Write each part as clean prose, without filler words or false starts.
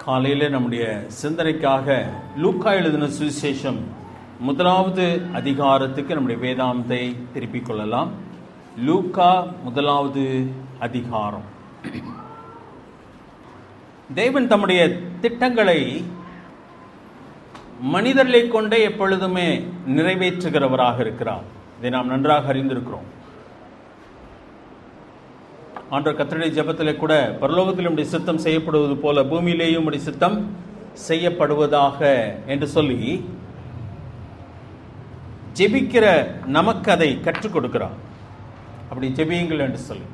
காலையில் நம்முடைய சிந்தனைக்காக லூக்கா எழுதின சுவிசேஷம் 1வது அதிகாரத்துக்கு நம்முடைய வேதாந்தத்தை திருப்பிக் கொள்ளலாம். லூக்கா 1வது அதிகாரம். தேவன் தம்முடைய திட்டங்களை மனிதர்களை கொண்டே எப்பொழுதுமே நிறைவேற்றுகிறவராக இருக்கிறார். இதை நாம் நன்றாக அறிந்திருக்கிறோம். ஆண்டவர் கர்த்தருடைய ஜெபத்தில் கூட பரலோகத்தில் உம்முடைய சித்தம் செய்யப்படுவது போல பூமியிலேயும் உம்முடைய சித்தம் செய்யப்படுவதாக என்று சொல்லி ஜெபிக்கிற நமக்கு அதை கற்றுக் கொடுக்கிறார். அப்படி ஜெபியுங்கள் என்று சொல்லி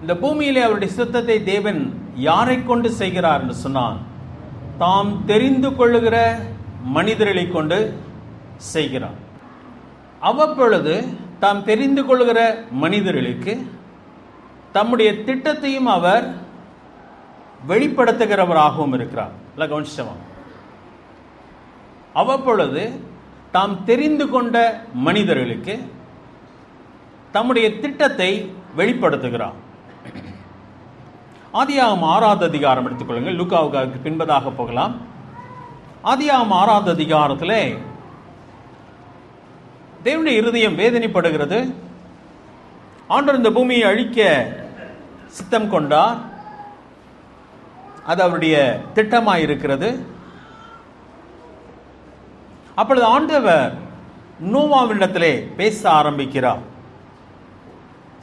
இந்த பூமியிலே அவருடைய சித்தத்தை தேவன் யாரை கொண்டு செய்கிறார் என்று சொன்னால் தாம் தெரிந்து கொள்ளுகிற மனிதர்களை கொண்டு செய்கிறார். அவ்வப்பொழுது தாம் தெரிந்து கொள்ளுகிற மனிதர்களுக்கு தம்முடைய திட்டத்தையும் அவர் வெளிப்படுத்துகிறவராகவும் இருக்கிறார். கவனிச்சவன் அவ்வப்பொழுது தாம் தெரிந்து கொண்ட மனிதர்களுக்கு தம்முடைய திட்டத்தை வெளிப்படுத்துகிறார். ஆதியாகமம் 6வது அதிகாரம் எடுத்துக்கொள்ளுங்கள். லூக்காவுக்கு பின்பதாக போகலாம். ஆதியாகமம் 6வது அதிகாரத்திலே தேவனுடைய இருதயம் வேதனைப்படுகிறது. ஆண்டவர் இந்த பூமியை அழிக்க சித்தம் கொண்டார். அது அவருடைய திட்டமாய் இருக்கிறது. அப்பொழுது ஆண்டவர் நோவாவினிடத்திலே பேச ஆரம்பிக்கிறார்.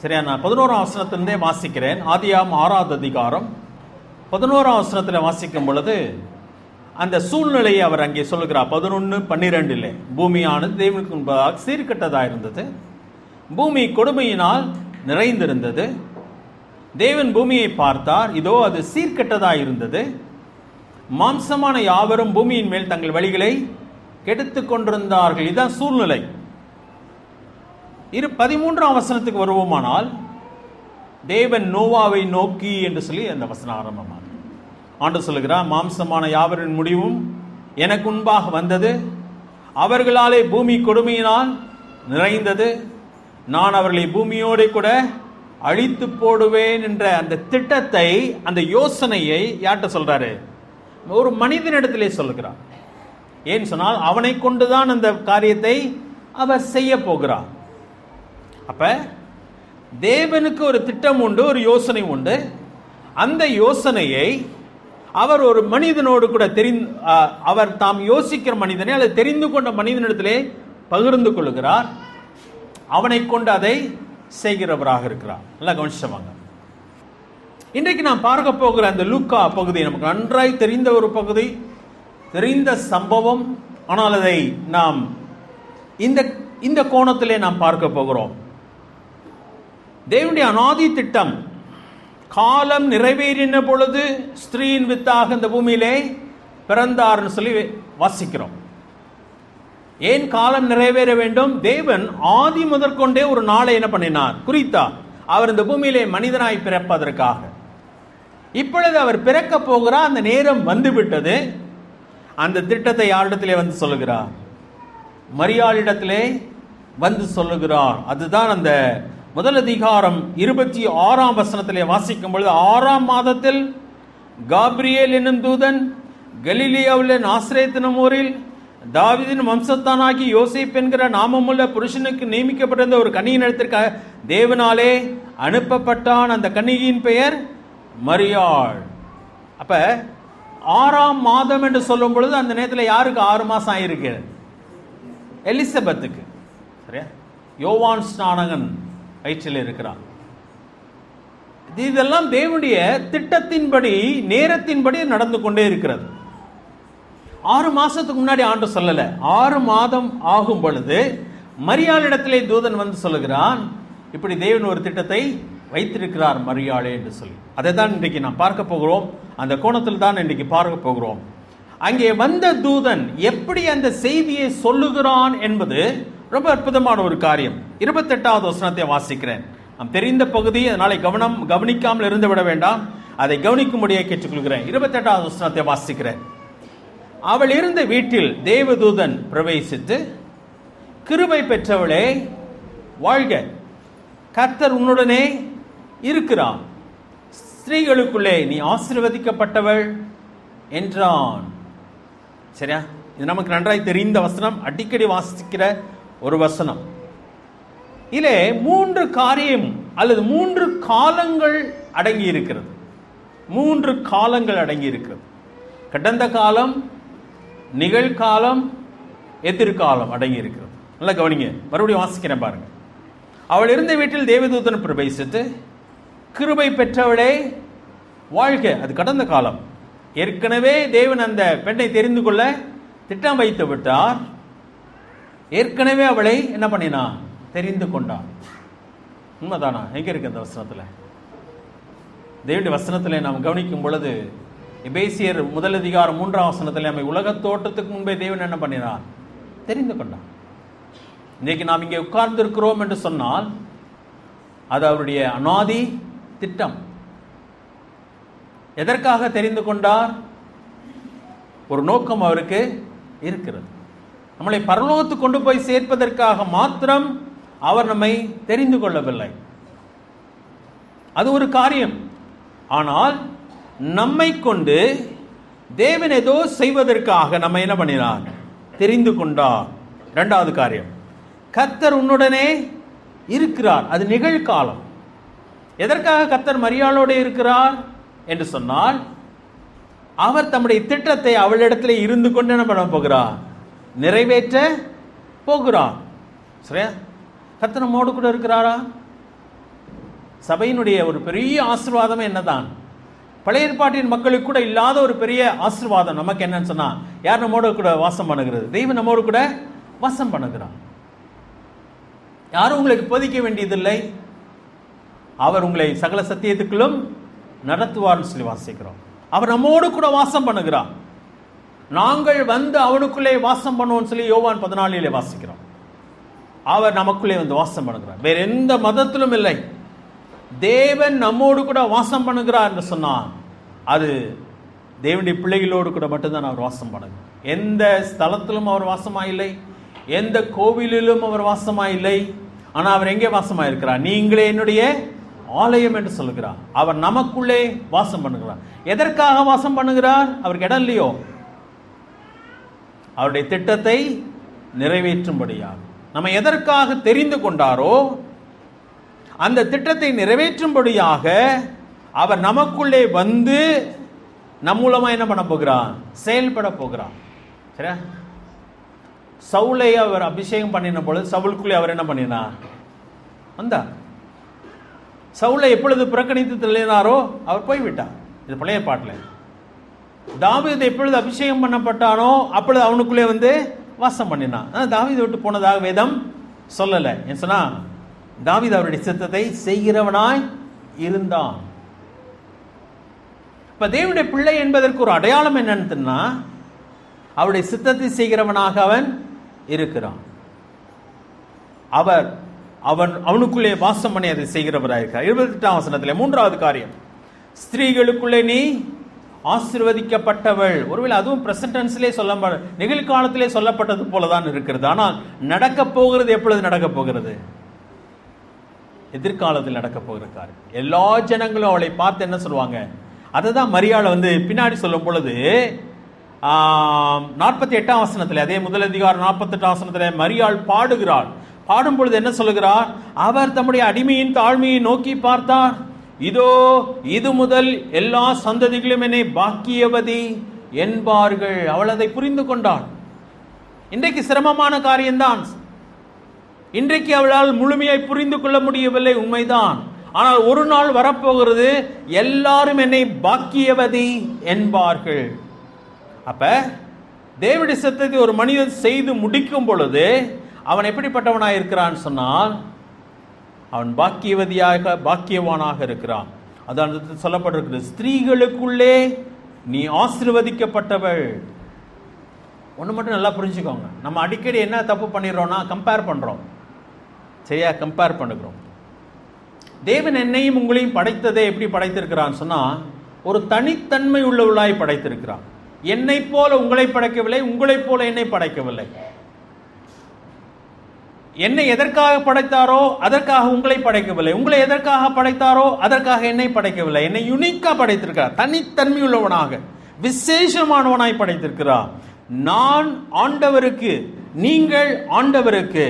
சரியா? நான் 11ஆம் வசனத்திலிருந்தே வாசிக்கிறேன். ஆதியாகமம் 6வது அதிகாரம் 11ஆம் வசனத்தில் வாசிக்கும் பொழுது அந்த சூழ்நிலையை அவர் அங்கே சொல்லுகிறார். 11:12 பூமியானது தேவனுக்கு முன்பாக சீர்கெட்டதாக இருந்தது, பூமி கொடுமையினால் நிறைந்திருந்தது. தேவன் பூமியை பார்த்தார், இதோ அது சீர்கெட்டதாக இருந்தது, மாம்சமான யாவரும் பூமியின் மேல் தங்கள் வழிகளை கெடுத்துக் கொண்டிருந்தார்கள். இதுதான் சூழ்நிலை. 13ஆம் வசனத்துக்கு வருவோமானால் தேவன் நோவாவை நோக்கி என்று சொல்லி அந்த வசனம் ஆரம்பமாக ஆண்டவர் சொல்லுகிறார், மாம்சமான யாவரின் முடிவும் எனக்கு முன்பாக வந்தது, அவர்களாலே பூமி கொடுமையினால் நிறைந்தது, நான் அவர்களை பூமியோடு கூட அழித்து போடுவேன் என்ற அந்த திட்டத்தை, அந்த யோசனையை யார்கிட்ட சொல்றாரு? ஒரு மனிதனிடத்திலே சொல்லுகிறார். ஏன்னு சொன்னால் அவனை கொண்டுதான் அந்த காரியத்தை அவர் செய்ய போகிறார். அப்ப தேவனுக்கு ஒரு திட்டம் உண்டு, ஒரு யோசனை உண்டு. அந்த யோசனையை அவர் ஒரு மனிதனோடு கூட அவர் தாம் யோசிக்கிற மனிதனை அல்லது தெரிந்து கொண்ட மனிதனிடத்திலே பகிர்ந்து கொள்கிறார். அவனை கொண்டு அதை செய்கிறவராக இருக்கிறார். நல்லா கவனிச்சவாங்க. இன்றைக்கு நாம் பார்க்க போகிற அந்த லூக்கா பகுதி நமக்கு நன்றாய் தெரிந்த ஒரு பகுதி, தெரிந்த சம்பவம். ஆனால் அதை நாம் இந்த கோணத்திலே நாம் பார்க்க போகிறோம். தேவனுடைய அநாதி திட்டம் காலம் நிறைவேறின பொழுது ஸ்திரீயின் வித்தாக இந்த பூமியிலே பிறந்தார்னு சொல்லி வாசிக்கிறோம். ஏன் காலம் நிறைவேற வேண்டும்? தேவன் ஆதி முதற்கொண்டே ஒரு நாளை என்ன பண்ணினார்? குறித்தார். அவர் இந்த பூமியிலே மனிதனாய் பிறப்பதற்காக. இப்பொழுது அவர் பிறக்க போகிறார். அந்த நேரம் வந்துவிட்டது. அந்த திட்டத்தை யாரிடத்திலே வந்து சொல்லுகிறார்? மரியாளிடத்திலே வந்து சொல்லுகிறார். அதுதான் அந்த 1 அதிகாரம் 26ஆம் வசனத்திலே வாசிக்கும் பொழுது, 6ஆம் மாதத்தில் காபிரியேல் என்னும் தூதன் கலிலியாவில் நாசரேத் என்னும் ஊரில் தாவீதின் வம்சத்தானாகி யோசேப் என்கிற நாமமுள்ள புருஷனுக்கு நியமிக்கப்பட்டிருந்த ஒரு கன்னியினிடத்திற்கு தேவனாலே அனுப்பப்பட்டான். அந்த கன்னியின் பெயர் மரியாள். அப்ப 6ஆம் மாதம் என்று சொல்லும் பொழுது அந்த நேரத்தில் யாருக்கு 6 மாசம் ஆயிருக்கு? எலிசபெத்துக்கு. சரியா? யோவான் ஸ்நானகன் வயிற்றில் இருக்கிறான். இதெல்லாம் தேவனுடைய திட்டத்தின்படி, நேரத்தின்படி நடந்து கொண்டே இருக்கிறது. 6 மாசத்துக்கு முன்னாடி ஆண்டு சொல்லல. 6 மாதம் ஆகும் பொழுது மரியாளிடத்திலே தூதன் வந்து சொல்லுகிறான், இப்படி தேவன் ஒரு திட்டத்தை வைத்திருக்கிறார் மரியாளே என்று சொல்லி. அதை தான் இன்றைக்கு நாம் பார்க்க போகிறோம். அந்த கோணத்தில் தான் இன்றைக்கு பார்க்க போகிறோம். அங்கே வந்த தூதன் எப்படி அந்த செய்தியை சொல்லுகிறான் என்பது ரொம்ப அற்புதமான ஒரு காரியம். 28வது வசனத்தை வாசிக்கிறேன். நாம் தெரிந்த பகுதி, அதனால கவனிக்காமல் இருந்து விட வேண்டாம். அதை கவனிக்கும்படியாக கேட்டுக்கொள்கிறேன். 28வது வசனத்தை வாசிக்கிறேன். அவள் இருந்த வீட்டில் தேவதூதன் பிரவேசித்து, கிருபை பெற்றவளே வாழ்க, கர்த்தர் உன்னுடனே இருக்கிறார், ஸ்திரீகளுக்குள்ளே நீ ஆசீர்வதிக்கப்பட்டவள் என்றான். சரியா? இது நமக்கு நன்றாய் தெரிந்த வசனம், அடிக்கடி வாசிக்கிற ஒரு வசனம். இதிலே 3 காரியம் அல்லது 3 காலங்கள் அடங்கி இருக்கிறது. 3 காலங்கள் அடங்கி இருக்கிறது. கடந்த காலம், நிகழ்காலம், எதிர்காலம் அடங்கி இருக்கிறது. நல்லா கவனிங்க, மறுபடியும் வாசிக்கிறேன் பாருங்க. அவள் இருந்த வீட்டில் தேவதூதன் பிரவேசித்து, கிருபை பெற்றவளே வாழ்க. அது கடந்த காலம். ஏற்கனவே தேவன் அந்த பெண்ணை தெரிந்து கொள்ள திட்டம் வைத்து விட்டார். ஏற்கனவே அவளை என்ன பண்ணினான்? தெரிந்து கொண்டான். உண்மைதானா? எங்க இருக்கு அந்த வசனத்தில்? தேவனுடைய வசனத்தில் நாம் கவனிக்கும் பொழுது எபேசியர் 1 அதிகாரம் 3ஆம் வசனத்தில் நம்மை உலக தோற்றத்துக்கு முன்பே தேவன் என்ன பண்ணினார்? தெரிந்து கொண்டான். இன்னைக்கு நாம் இங்கே உட்கார்ந்து இருக்கிறோம் என்று சொன்னால் அது அவருடைய அநாதி திட்டம். எதற்காக தெரிந்து கொண்டார்? ஒரு நோக்கம் அவருக்கு இருக்கிறது. நம்மளை பரலோகத்துக்கு கொண்டு போய் சேர்ப்பதற்காக மாத்திரம் அவர் நம்மை தெரிந்து கொள்ளவில்லை. அது ஒரு காரியம். ஆனால் நம்மை கொண்டு தேவன் ஏதோ செய்வதற்காக நம்ம என்ன பண்ணினார்? தெரிந்து கொண்டார். 2வது காரியம், கர்த்தர் உன்னுடனே இருக்கிறார். அது நிகழ்காலம். எதற்காக கர்த்தர் மரியாளோடு இருக்கிறார் என்று சொன்னால், அவர் தம்முடைய திட்டத்தை அவளிடத்தில் இருந்து கொண்டு என்ன பண்ண போகிறார்? நிறைவேற்ற போகிறார். சரியா? கர்த்தர் நம்மோடு கூட இருக்கிறாரா? சபையினுடைய ஒரு பெரிய ஆசீர்வாதமே என்னதான்? பழைய ஏற்பாட்டின் மக்களுக்கு கூட இல்லாத ஒரு பெரிய ஆசீர்வாதம் நமக்கு என்னன்னு சொன்னா, யார் நம்மோடு கூட வாசம் பண்ணுகிறது? தெய்வம் நம்மோடு கூட வாசம் பண்ணுகிறார். யாரும் உங்களுக்கு போதிக்க வேண்டியதில்லை. அவர் உங்களை சகல சத்தியத்துக்குள்ளும் நடத்துவார்னு சொல்லி வாசிக்கிறோம். அவர் நம்மோடு கூட வாசம் பண்ணுகிறார். நாங்கள் வந்து அவனுக்குள்ளே வாசம் பண்ணுவோம் சொல்லி யோவான் 14 வாசிக்கிறோம். அவர் நமக்குள்ளே வந்து வாசம் பண்ணுகிறார். வேற எந்த மதத்திலும் இல்லை. தேவன் நம்மோடு கூட வாசம் பண்ணுகிறார் என்று சொன்னார், அது தேவனுடைய பிள்ளைகளோடு கூட மட்டும்தான் அவர் வாசம் பண்ணுகிறார். எந்த ஸ்தலத்திலும் அவர் வாசமாயில்லை, எந்த கோவிலிலும் அவர் வாசமாயில்லை. ஆனால் அவர் எங்கே வாசமாயிருக்கிறார்? நீங்களே என்னுடைய ஆலயம் என்று சொல்லுகிறார். அவர் நமக்குள்ளே வாசம் பண்ணுகிறார். எதற்காக வாசம் பண்ணுகிறார்? அவருக்கு இடம் இல்லையோ? அவருடைய திட்டத்தை நிறைவேற்றும்படியாக. நம்ம எதற்காக தெரிந்து கொண்டாரோ அந்த திட்டத்தை நிறைவேற்றும்படியாக அவர் நமக்குள்ளே வந்து நம் மூலமா என்ன பண்ண போகிறார்? செயல்பட போகிறார். சரியா? சவுலை அவர் அபிஷேகம் பண்ணின பொழுது சவுலுக்குள்ளே அவர் என்ன பண்ணினார்? வந்தார். சவுலை எப்பொழுது புறக்கணித்து தள்ளினாரோ அவர் போய்விட்டார். இது பழைய பாட்டில். தாவீது எப்பொழுது அபிஷேகம் பண்ணப்பட்டானோ அப்பொழுது அவனுக்குள்ளே வந்து வாசம் பண்ணினான். தாவீது விட்டு போனதாக வேதம் சொல்லலை. ஏன் சொன்னா, தாவீது அவருடைய சித்தத்தை செய்கிறவனாய் இருந்தான். இப்ப தேவனுடைய பிள்ளை என்பதற்கு ஒரு அடையாளம் என்னன்னா, அவருடைய சித்தத்தை செய்கிறவனாக அவன் இருக்கிறான். அவனுக்குள்ளே வாசம் பண்ணி அதை செய்கிறவராயிருக்கிறார். 28ஆம் வசனத்தில் 3வது காரியம், ஸ்திரீகளுக்குள்ளே நீ ஆசீர்வதிக்கப்பட்டவள். ஒருவேளை அதுவும் பிரசன்ட் டென்ஸ்லே நிகழ்காலத்திலே சொல்லப்பட்டது போலதான் இருக்கிறது. ஆனால் நடக்க போகிறது. எப்பொழுது நடக்க போகிறது? எதிர்காலத்தில் நடக்க போகிற காரியம். எல்லா ஜனங்களும் அவளை பார்த்து என்ன சொல்லுவாங்க? அதுதான் மரியாள் வந்து பின்னாடி சொல்லும் பொழுது 48ஆம் வசனத்தில், அதே 1 அதிகாரம் 48ஆம் வசனத்தில் மரியாள் பாடுகிறாள். பாடும் பொழுது என்ன சொல்லுகிறார்? அவர் தம்முடைய அடிமையின் தாழ்மையை நோக்கி பார்த்தார். இதோ இது முதல் எல்லா சந்ததிகளும் என்னை பாக்கியவதி என்பார்கள். அவள் அதை புரிந்து கொண்டாள். இன்றைக்கு சிரமமான காரியம்தான். இன்றைக்கு அவளால் முழுமையாய் புரிந்து கொள்ள முடியவில்லை, உண்மைதான். ஆனால் ஒரு நாள் வரப்போகிறது, எல்லாரும் என்னை பாக்கியவதி என்பார்கள். அப்ப தேவனுடைய சித்தத்தை ஒரு மனிதன் செய்து முடிக்கும் பொழுது அவன் எப்படிப்பட்டவனாக இருக்கிறான் சொன்னால், அவன் பாக்கியவானாக இருக்கிறான். அதான் சொல்லப்பட்டிருக்கிறது, ஸ்திரீகளுக்குள்ளே நீ ஆசீர்வதிக்கப்பட்டவள். ஒன்று மட்டும் நல்லா புரிஞ்சுக்கோங்க. நம்ம அடிக்கடி என்ன தப்பு பண்ணிடுறோம்னா, கம்பேர் பண்றோம். சரியா? கம்பேர் பண்ணுகிறோம். தேவன் என்னையும் உங்களையும் படைத்ததை எப்படி படைத்திருக்கிறான்னு சொன்னா, ஒரு தனித்தன்மை உள்ளவளாய் படைத்திருக்கிறான். என்னை போல உங்களை படைக்கவில்லை, உங்களைப் போல என்னை படைக்கவில்லை. என்னை எதற்காக படைத்தாரோ அதற்காக உங்களை படைக்கவில்லை, உங்களை எதற்காக படைத்தாரோ அதற்காக என்னை படைக்கவில்லை. என்னை யுனிக்கா படைத்திருக்கிறார், தனித்தன்மை உள்ளவனாக, விசேஷமானவனாய் படைத்திருக்கிறார். நான் ஆண்டவருக்கு, நீங்கள் ஆண்டவருக்கு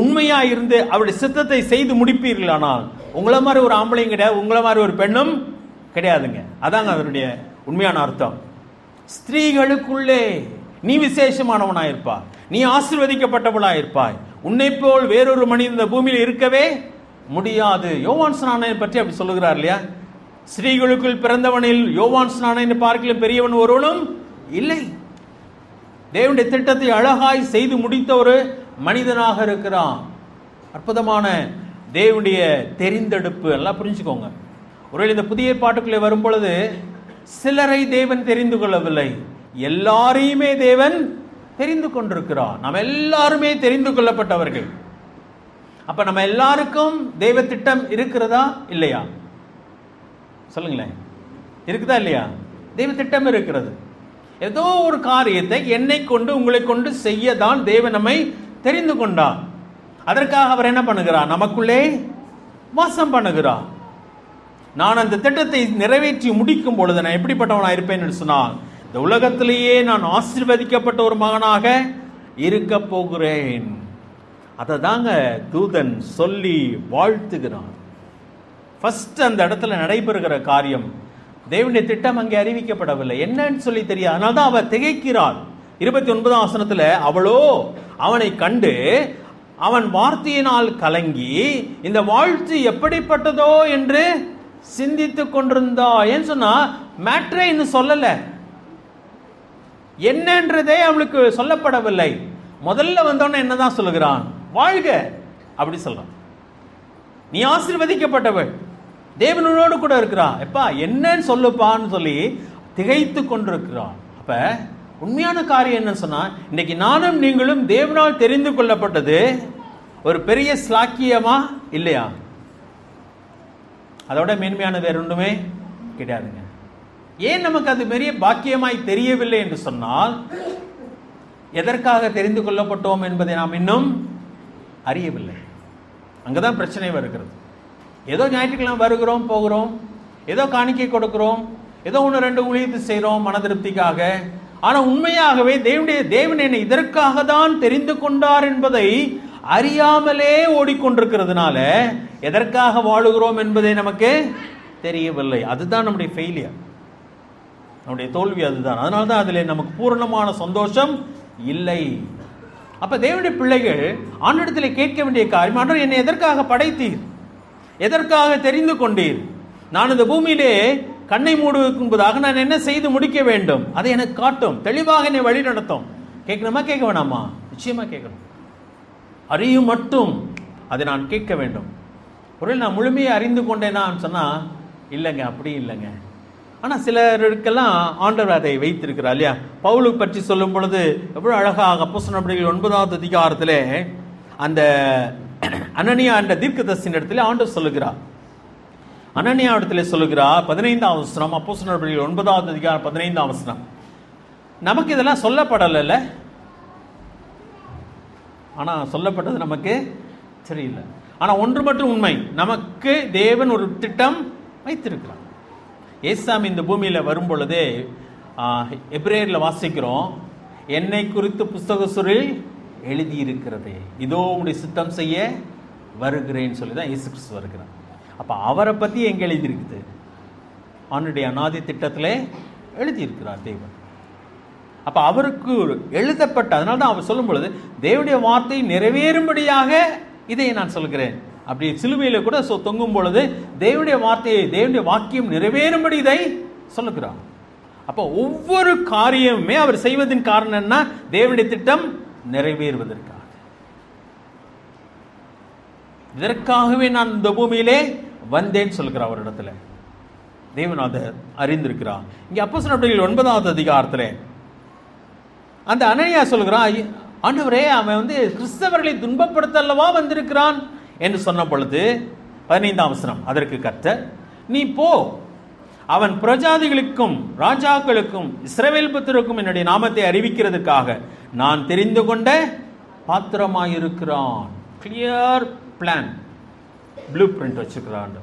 உண்மையா இருந்து அவருடைய சித்தத்தை செய்து முடிப்பீர்களானால் உங்களை மாதிரி ஒரு ஆம்பளையும் கிடையாது, உங்களை மாதிரி ஒரு பெண்ணும் கிடையாதுங்க. அதாங்க அதனுடைய உண்மையான அர்த்தம். ஸ்திரீகளுக்குள்ளே நீ விசேஷமானவனாயிருப்பாய், நீ ஆசீர்வதிக்கப்பட்டவளாயிருப்பாய், உன்னை போல் வேறொரு மனிதன் இந்த பூமியில் இருக்கவே முடியாது. யோவான் ஸ்நானனை பற்றி அப்படி சொல்லுகிறார் இல்லையா? ஸ்திரீகளுக்குள் பிறந்தவனில் யோவான் ஸ்நானனை பார்க்கலும் பெரியவன் ஒருவனும் இல்லை. தேவனுடைய திட்டத்தை அழகாய் செய்து முடித்த ஒரு மனிதனாக இருக்கிறான். அற்புதமான தேவனுடைய தெரிந்தெடுப்பு எல்லாம் புரிஞ்சுக்கோங்க. ஒருவேளை இந்த புதிய பாட்டுக்குள்ளே வரும் பொழுது சிலரை தேவன் தெரிந்து கொள்ளவில்லை, எல்லாரையுமே தேவன் தெரிந்து கொண்டிருக்கிறார். நம்ம எல்லாருமே தெரிந்து கொள்ளப்பட்டவர்கள். அப்ப நம்ம எல்லாருக்கும் தெய்வ திட்டம் இருக்கிறதா இல்லையா? சொல்லுங்களேன், இருக்குதா இல்லையா? தெய்வ திட்டம் இருக்கிறது. ஏதோ ஒரு காரியத்தை என்னை கொண்டு உங்களை கொண்டு செய்ய தான் தேவன் நம்மை தெரிந்து கொண்டார். அதற்காக அவர் என்ன பண்ணுகிறார்? நமக்குள்ளே வாசம் பண்ணுகிறார். நான் அந்த திட்டத்தை நிறைவேற்றி முடிக்கும் பொழுது நான் எப்படிப்பட்டவனாக இருப்பேன் என்று சொன்னால், இந்த உலகத்திலேயே நான் ஆசீர்வதிக்கப்பட்ட ஒரு மகனாக இருக்க போகிறேன். அதை தாங்க தூதன் சொல்லி வாழ்த்துகிறான். ஃபர்ஸ்ட் அந்த இடத்துல நடைபெறுகிற காரியம், தேவனுடைய திட்டம் அங்கே அறிவிக்கப்படவில்லை, என்னன்னு சொல்லி தெரியாது. அதனால தான் அவள் திகைக்கிறாள். 29ஆம் வசனத்துல, அவளோ அவனை கண்டு அவன் வார்த்தையினால் கலங்கி இந்த வாழ்த்து எப்படிப்பட்டதோ என்று சிந்தித்து கொண்டிருந்தா. ஏன்னு சொன்னா மேட்ரே இன்னும் சொல்லல, என்னன்றதே அவளுக்கு சொல்லப்படவில்லை. முதல்ல வந்தோன்னு என்னதான் சொல்லுகிறான்? வாழ்க அப்படி சொல்றான். நீ ஆசீர்வதிக்கப்பட்டவள், தேவனோடு கூட இருக்கிறான். எப்பா என்னன்னு சொல்லுப்பான்னு சொல்லி திகைத்து கொண்டிருக்கிறான். அப்ப உண்மையான காரியம் என்ன சொன்னா, இன்னைக்கு நானும் நீங்களும் தேவனால் தெரிந்து கொள்ளப்பட்டது ஒரு பெரிய ஸ்லாக்கியமா இல்லையா? அதோட மேன்மையான வேற ஒன்றுமே கிடையாதுங்க. ஏன் நமக்கு அது பெரிய பாக்கியமாய் தெரியவில்லை என்று சொன்னால், எதற்காக தெரிந்து கொள்ளப்பட்டோம் என்பதை நாம் இன்னும் அறியவில்லை. அங்கதான் பிரச்சனை வருகிறது. ஏதோ ஞாயிற்றுக்கிழமை வருகிறோம் போகிறோம், ஏதோ காணிக்கை கொடுக்கிறோம், ஏதோ ஒன்று ரெண்டு ஊழியத்தை செய்கிறோம் மன திருப்திக்காக. ஆனால் உண்மையாகவே தேவன் என்னை இதற்காக தான் தெரிந்து கொண்டார் என்பதை அறியாமலே ஓடிக்கொண்டிருக்கிறதுனால எதற்காக வாழுகிறோம் என்பதை நமக்கு தெரியவில்லை. அதுதான் நம்முடைய ஃபெயிலியர், நம்முடைய தோல்வி அதுதான். அதனால தான் அதில் நமக்கு பூரணமான சந்தோஷம் இல்லை. அப்ப தேவனுடைய பிள்ளைகள் ஆண்டவரிடத்தில் கேட்க வேண்டிய காரியம், ஆண்டவர் என்னை எதற்காக படைத்தீர், எதற்காக தெரிந்து கொண்டீர், நான் இந்த பூமியிலே கண்ணை மூடுவதற்கும்பதாக நான் என்ன செய்து முடிக்க வேண்டும், அதை எனக்கு காட்டும், தெளிவாக என்னை வழி நடத்தும். கேட்கணுமா கேட்க வேணாமா? நிச்சயமா கேட்கணும். அறியும் மட்டும் அதை நான் கேட்க வேண்டும். ஒருவேளை நான் முழுமையை அறிந்து கொண்டேனான்னு சொன்னா இல்லைங்க, அப்படி இல்லைங்க. ஆனால் சிலருக்கெல்லாம் ஆண்டவர் அதை வைத்திருக்கிறார் இல்லையா? பவுலை பற்றி சொல்லும் பொழுது எவ்வளவு அழகாக அப்போஸ்தலர் நடபடிகள் 9ஆவது அதிகாரத்தில் அந்த அனனியா என்ற தீர்க்கதரிசியின் இடத்துல ஆண்டவர் சொல்லுகிறார். அனனியா இடத்துல சொல்லுகிறார் 15ஆம் வசனம், அப்போஸ்தலர் நடபடிகள் 9ஆவது அதிகாரம் 15ஆம் வசனம். நமக்கு இதெல்லாம் சொல்லப்படலை, ஆனா சொல்லப்பட்டது நமக்கு தெரியல. ஆனா ஒன்று மட்டும் உண்மை, நமக்கு தேவன் ஒரு திட்டம் வைத்திருக்கிறார். ஏசாமி இந்த பூமியில வரும் பொழுதே எபிரேயர்ல வாசிக்கிறோம், என்னை குறித்து புஸ்தக சுருளில் எழுதியிருக்கிறதே, இதோ உடைய சித்தம் செய்ய வருகிறேன்னு சொல்லி தான் இயேசு கிறிஸ்து வருகிறார். அப்ப அவரை பத்தி எங்க எழுதியிருக்குது? அவனுடைய அநாதி திட்டத்திலே எழுதியிருக்கிறார் தேவன். அப்ப அவருக்கு எழுதப்பட்ட, அதனால தான் அவர் சொல்லும் பொழுது தேவனுடைய வார்த்தை நிறைவேறும்படியாக இதை நான் சொல்கிறேன். அப்படி சிலுவையில கூட தொங்கும் பொழுது தேவனுடைய வார்த்தையை, தேவனுடைய வாக்கியம் நிறைவேறும்படி இதை சொல்லுகிறார். அப்ப ஒவ்வொரு காரியமுமே அவர் செய்வதன் காரணம் என்ன? தேவனுடைய திட்டம் நிறைவேறுவதற்காக. இதற்காகவே நான் இந்த பூமியிலே வந்தேன் சொல்கிறார் அவரிடத்துல. தேவன் அதை அறிந்திருக்கிறார். இங்க அப்போஸ்தலர் நடபடிகள் 9ஆவது அதிகாரத்துல அந்த அனனியா சொல்கிறான், ஆண்டவரே அவன் கிறிஸ்தவர்களை துன்பப்படுத்தல்லவா வந்திருக்கிறான் என்று சொன்ன பொழுது 15ஆம் வசனம், அதற்கு கர்த்தர், நீ போ, அவன் பிரஜாதிகளுக்கும் ராஜாக்களுக்கும் இஸ்ரவேல் புத்திரருக்கும் என்னுடைய நாமத்தை அறிவிக்கிறதுக்காக நான் தெரிந்து கொண்ட பாத்திரமாயிருக்கிறான். கிளியர் பிளான், ப்ளூ பிரிண்ட் வச்சுக்கிறான்.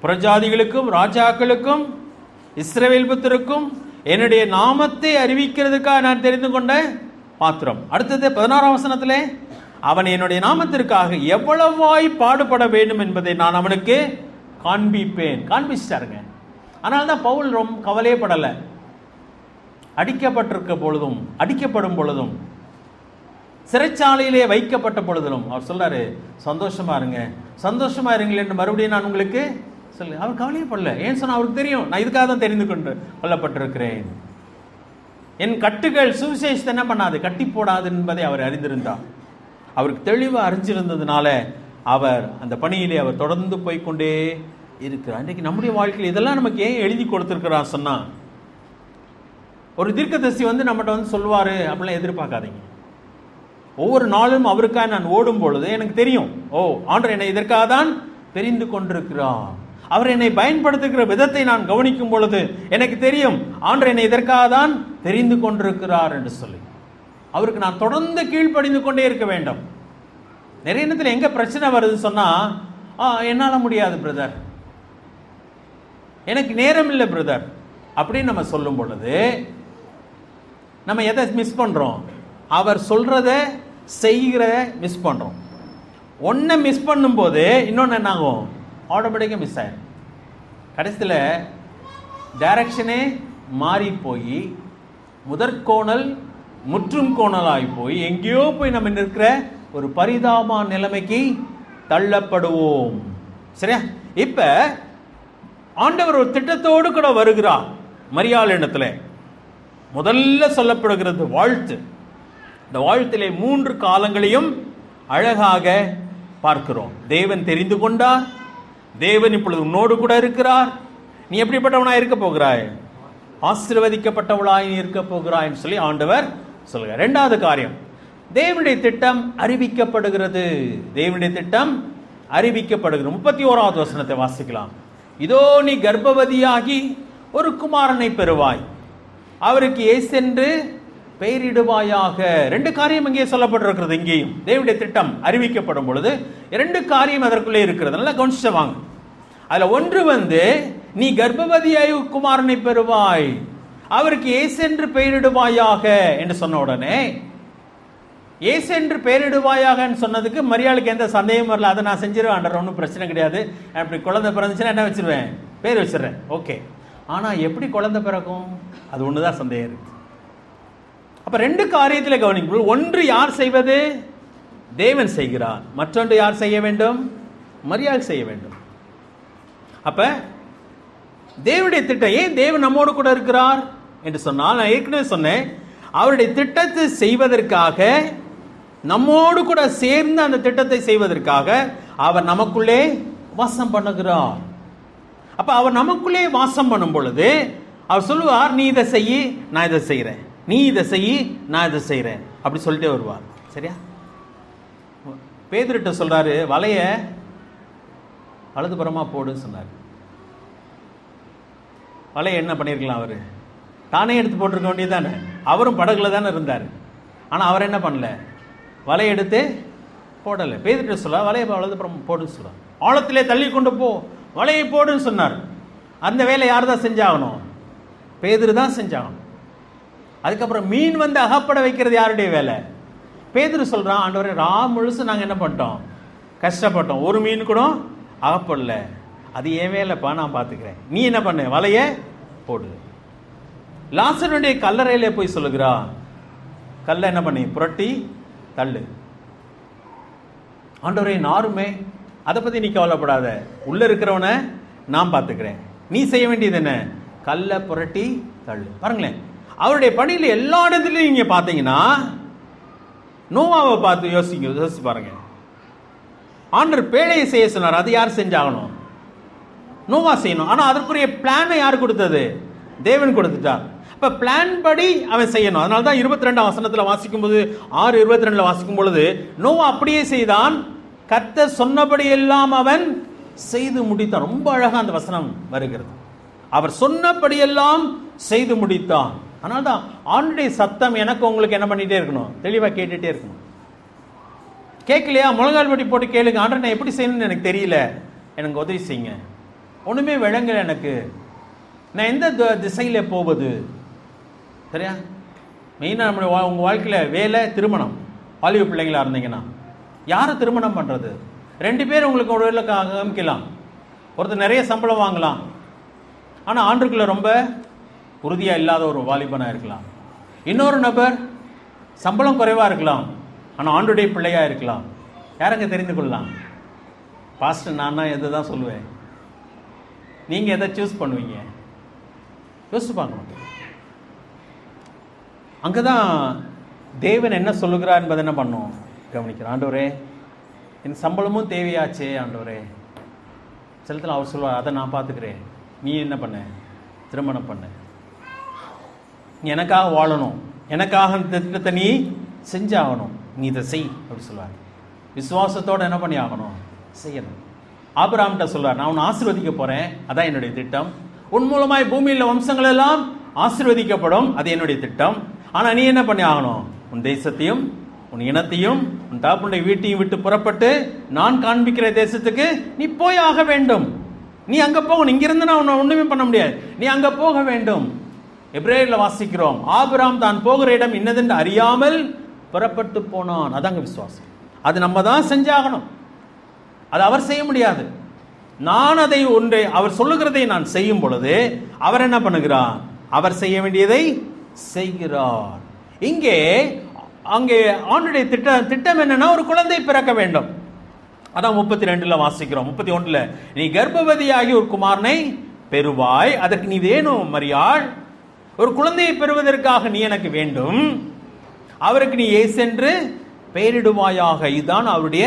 புறஜாதிகளுக்கும் ராஜாக்களுக்கும் இஸ்ரவேல் புத்திரருக்கும் என்னுடைய நாமத்தை அறிவிக்கிறதுக்காக நான் தெரிந்து கொண்ட பாத்திரம். அடுத்தது 16ஆம் வசனத்திலே, அவன் என்னுடைய நாமத்திற்காக எவ்வளவாய் பாடுபட வேண்டும் என்பதை நான் அவனுக்கு காண்பிப்பேன். காண்பிச்சிட்டாருங்க. அதனால தான் பவுல் ரொம்ப கவலையப்படலை. அடிக்கப்பட்டிருக்க பொழுதும், அடிக்கப்படும் பொழுதும், சிறைச்சாலையிலே வைக்கப்பட்ட பொழுதிலும் அவர் சொல்றாரு, சந்தோஷமா இருங்க, சந்தோஷமா இருங்கள் என்று மறுபடியும் நான் உங்களுக்கு சொல்லு. அவர் கவலையப்படல. ஏன் சொன்னா அவருக்கு தெரியும், நான் இதுக்காக தான் தெரிந்து கொள்ளப்பட்டிருக்கிறேன். என் கட்டுகள் சுவிசேஷத்தை என்ன பண்ணாது, கட்டி போடாது என்பதை அவர் அறிந்திருந்தார். அவருக்கு தெளிவாக அறிஞ்சிருந்ததுனால அவர் அந்த பணியிலே அவர் தொடர்ந்து போய்கொண்டே இருக்கிறார். இன்றைக்கு நம்முடைய வாழ்க்கையில் இதெல்லாம் நமக்கு ஏன் எழுதி கொடுத்துருக்கிறார் சொன்னா, ஒரு தீர்க்கதரிசி நம்மகிட்ட சொல்லுவாரு அப்படிலாம் எதிர்பார்க்காதீங்க. ஒவ்வொரு நாளும் அவருக்காக நான் ஓடும் பொழுது எனக்கு தெரியும், ஓ ஆண்டவர் என்னை இதற்காக தான் தெரிந்து கொண்டிருக்கிறார். அவர் என்னை பயன்படுத்துகிற விதத்தை நான் கவனிக்கும் பொழுது எனக்கு தெரியும், ஆண்டவர் என்னை இதற்காக தான் தெரிந்து கொண்டிருக்கிறார் என்று சொல்லி அவருக்கு நான் தொடர்ந்து கீழ்ப்படிந்து கொண்டே இருக்க வேண்டும். நிறைய நேரத்தில் எங்க பிரச்சனை வருதுன்னு சொன்னா, என்னால முடியாது பிரதர், எனக்கு நேரம் இல்லை பிரதர் அப்படின்னு நம்ம சொல்லும் பொழுது நம்ம எதை மிஸ் பண்றோம்? அவர் சொல்றத செய்கிற மிஸ் பண்றோம். ஒன்றை மிஸ் பண்ணும் போது இன்னொன்று என்ன ஆகும், ஆட்டோமேட்டிக்காக மிஸ் ஆயிடும். கடைசியில் டைரக்ஷனே மாறி போய் முதற்கோணல் முற்றும் கோணலாகி போய் எங்கேயோ போய் நம்ம நிற்கிற ஒரு பரிதாபமான நிலைமைக்கு தள்ளப்படுவோம். சரியா? இப்ப ஆண்டவர் ஒரு திட்டத்தோடு கூட வருகிறார். மரியாள் இடத்துல முதல்ல சொல்லப்படுகிறது வாழ்த்து. இந்த வாழ்த்திலே 3 காலங்களையும் அழகாக பார்க்கிறோம். தேவன் தெரிந்து கொண்டார், தேவன் இப்பொழுது உன்னோடு கூட இருக்கிறார், நீ எப்படிப்பட்டவனாய் இருக்க போகிறாய், ஆசீர்வதிக்கப்பட்டவளாய் இருக்க போகிறாய் சொல்லி ஆண்டவர் சொல்கிறார். 2வது காரியம், தேவனுடைய திட்டம் அறிவிக்கப்படுகிறது. தேவனுடைய திட்டம் அறிவிக்கப்படுகிறது. 31வது வசனத்தை வாசிக்கலாம். இதோ நீ கர்ப்பவதியாகி ஒரு குமாரனை பெறுவாய், அவருக்கு இயேசு என்று பெயரிடுவாயாக. 2 காரியம் இங்கே சொல்லப்பட்டிருக்கிறது. இங்கேயும் தேவனுடைய திட்டம் அறிவிக்கப்படும் பொழுது 2 காரியம் அதற்குள்ளே இருக்கிறது. நல்லா கவனிச்சு வாங்க. அதுல ஒன்று நீ கர்ப்பவதியாய் குமாரனை பெறுவாய், அவருக்கு இயேசு என்று பெயரிடுவாயாக என்று சொன்ன உடனே, இயேசு என்று பெயரிடுவாயாக சொன்னதுக்கு மரியாளுக்கு எந்த சந்தேகம் வரல. அதை நான் செஞ்சிருவேன், ஒன்றும் பிரச்சனை கிடையாது, அப்படி குழந்தை பிறந்துச்சுன்னா என்ன வச்சிருவேன், பேர் வச்சிடறேன், ஓகே. ஆனா எப்படி குழந்தை பிறக்கும், அது ஒண்ணுதான் சந்தேகம் இருக்கு. அப்ப 2 காரியத்தில் கவனிக்கும். ஒன்று யார் செய்வது, தேவன் செய்கிறார். மற்றொன்று யார் செய்ய வேண்டும், மரியாள் செய்ய வேண்டும். அப்ப தேவனுடைய திட்டம், ஏன் தேவன் நம்மோடு கூட இருக்கிறார் என்று சொன்னால், நான் ஏற்கனவே சொன்னேன், அவருடைய திட்டத்தை செய்வதற்காக, நம்மோடு கூட சேர்ந்து அந்த திட்டத்தை செய்வதற்காக அவர் நமக்குள்ளே வாசம் பண்ணுகிறார். அப்ப அவர் நமக்குள்ளே வாசம் பண்ணும் பொழுது அவர் சொல்லுவார், நீ இதை செய்ய, நான் இதை செய்கிறேன், நீ இதை செய்ய, நான் இதை செய்கிறேன், அப்படி சொல்லிட்டே வருவார். சரியா? பேதுருட்ட சொல்றாரு, வலைய வலதுபுறமா போடுன்னு சொன்னார். வலைய என்ன பண்ணிருக்கலாம், அவரு தானே எடுத்து போட்டிருக்க வேண்டியதானே. அவரும் படகுல தானே இருந்தார். ஆனா அவர் என்ன பண்ணல, வலையை எடுத்து போடல. பேதுருட்ட சொல்ல, வலையை வலதுபுறம் போடுன்னு சொல்ல, ஆழத்திலே தள்ளி கொண்டு போ, வலையை போடுன்னு சொன்னார். அந்த வேலை யார் தான் செஞ்சாகணும், பேதுரு தான் செஞ்சாகணும். அதுக்கப்புறம் மீன் அகப்பட வைக்கிறது யாருடைய வேலை, பேதுரு சொல்றான், ஆண்டவரே முழுசு நாங்க என்ன பண்ணிட்டோம், கஷ்டப்பட்டோம், ஒரு மீன் கூட அகப்படல, அது என் வேலைப்பா, நான் பார்த்துக்கிறேன், நீ என்ன பண்ண, வலைய போடு. லாசருடைய கல்லறையில போய் சொல்லுகிறா, கல்லை என்ன பண்ணி புரட்டி தள்ளு. ஆண்டவரே நாருமே, அதை பத்தி நீ கவலைப்படாத, உள்ள இருக்கிறவன நான் பார்த்துக்கிறேன், நீ செய்ய வேண்டியது என்ன, கல்லை புரட்டி தள்ளு. பாருங்களேன், அவருடைய பணியில எல்லா இடத்துலையும் நீங்க பார்த்தீங்கன்னா, நோவாவை பார்த்து யோசிச்சு பாருங்க. ஆண்டவர் பேழையை செய்ய சொன்னார், அது யார் செஞ்சாகணும், நோவா செய்யணும். ஆனா அதற்குரிய பிளானை யார் கொடுத்தது, தேவன் கொடுத்துட்டார். அப்ப பிளான் படி அவன் செய்யணும். அதனால தான் 22ஆம் வசனத்துல வாசிக்கும் போது, 6:22 வாசிக்கும் பொழுது, நோவா அப்படியே செய்தான், கர்த்தர் சொன்னபடி எல்லாம் அவன் செய்து முடித்தான். ரொம்ப அழகா அந்த வசனம் வருகிறது. அவர் சொன்னபடி எல்லாம் செய்து முடித்தான். அதனால தான் ஆண்டுடைய சத்தம் எனக்கு உங்களுக்கு என்ன பண்ணிகிட்டே இருக்கணும், தெளிவாக கேட்டுகிட்டே இருக்கணும். கேட்கலையா, முழங்கால் படி போட்டு கேளுங்க, ஆண்டவர் நான் எப்படி செய்யணும்னு எனக்கு தெரியல, எனக்கு உதவி செய்யுங்க, ஒன்றுமே விளங்கலை எனக்கு, நான் எந்த திசையில் போவது. சரியா? மெயினாக நம்மளுடைய உங்கள் வாழ்க்கையில் வேலை, திருமணம், வாலிப பிள்ளைங்களாக இருந்தீங்கன்னா யாரை திருமணம் பண்ணுறது? 2 பேர் உங்களுக்கு ஒரு வேலை காமிக்கலாம், ஒருத்தர் நிறைய சம்பளம் வாங்கலாம், ஆனால் ஆண்டுக்குள்ளே ரொம்ப உறுதியாக இல்லாத ஒரு வாலிபனாக இருக்கலாம். இன்னொரு நபர் சம்பளம் குறைவாக இருக்கலாம், ஆனால் ஆண்டுடைய பிள்ளையாக இருக்கலாம். யாரங்க தெரிந்து கொள்ளலாம்? பாஸ்டர் நான் தான் எதை தான் சொல்லுவேன், நீங்கள் எதை சூஸ் பண்ணுவீங்க? யோசிச்சு பார்க்கணும். அங்கே தான் தேவன் என்ன சொல்லுகிறார் என்பதை என்ன பண்ணும் கவனிக்கிறேன். ஆண்டவரே என் சம்பளமும் தேவையாச்சே ஆண்டவரே. சிலத்தில் அவர் சொல்லுவார், அதை நான் பார்த்துக்கிறேன், நீ என்ன பண்ண, திருமணம் பண்ண, நீ எனக்காக வாழணும், எனக்காக திட்டத்தை நீ செஞ்சாகணும், நீ இதை செய் அப்படி சொல்லுவார். விசுவாசத்தோடு என்ன பண்ணி ஆகணும், செய்யணும். ஆபிரகாம்கிட்ட சொல்லுவார், நான் உன்னை ஆசீர்வதிக்க போகிறேன், அதான் என்னுடைய திட்டம், உன் மூலமாய் பூமியில் வம்சங்கள் எல்லாம் ஆசீர்வதிக்கப்படும், அது என்னுடைய திட்டம். ஆனால் நீ என்ன பண்ணி ஆகணும், உன் தேசத்தையும் உன் இனத்தையும் உன் தாப்புடைய வீட்டையும் விட்டு புறப்பட்டு நான் காண்பிக்கிற தேசத்துக்கு நீ போய் ஆக வேண்டும். நீ அங்கே போகணும், இங்கிருந்து நான் உன்னை ஒன்றுமே பண்ண முடியாது, நீ அங்கே போக வேண்டும். எபிரேயரில் வாசிக்கிறோம், ஆபிரகாம் தான் போகிற இடம் இன்னதென்று அறியாமல் புறப்பட்டு போனான். அதாங்க விசுவாசம். அது நம்ம தான் செஞ்சாகணும், அது அவர் செய்ய முடியாது. நான் அதை ஒன்றை அவர் சொல்லுகிறதை நான் செய்யும் பொழுது அவர் என்ன பண்ணுகிறார், அவர் செய்ய வேண்டியதை செய்கிறார். இங்கே அங்கே ஆண்டுடைய திட்டம் என்னன்னா, ஒரு குழந்தை பிறக்க வேண்டும். அதான் 32 வாசிக்கிறோம். 31 நீ கர்ப்பவதியாகி ஒரு குமாரனை பெறுவாய், அதற்கு நீ வேணும் மரியாள், ஒரு குழந்தையை பெறுவதற்காக நீ எனக்கு வேண்டும், அவருக்கு நீ சென்று பெயரிடுவாயாக. இதுதான் அவருடைய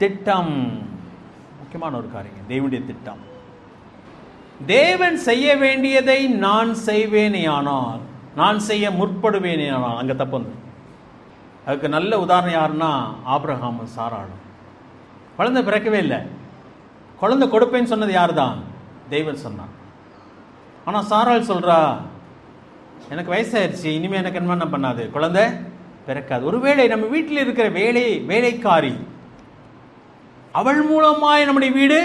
திட்டம். முக்கியமான ஒரு காரியம், தேவனுடைய திட்டம். தேவன் செய்ய வேண்டியதை நான் செய்வேனே ஆனால், நான் செய்ய முற்படுவேனே ஆனால், அங்கே தப்பு வந்து. அதுக்கு நல்ல உதாரணம் யாருன்னா ஆபிரகாம், சாராளும். குழந்தை பிறக்கவே இல்லை, குழந்தை கொடுப்பேன்னு சொன்னது யார் தான், தேவன் சொன்னான். ஆனால் சாராள் சொல்றா, எனக்கு வயசாயிருச்சு, இனிமேல் எனக்கு என்ன பண்ணாது, குழந்தை பிறக்காது. ஒருவேளை நம்ம வீட்டில் இருக்கிற வேலைக்காரி, அவள் மூலமாய் நம்முடைய வீடு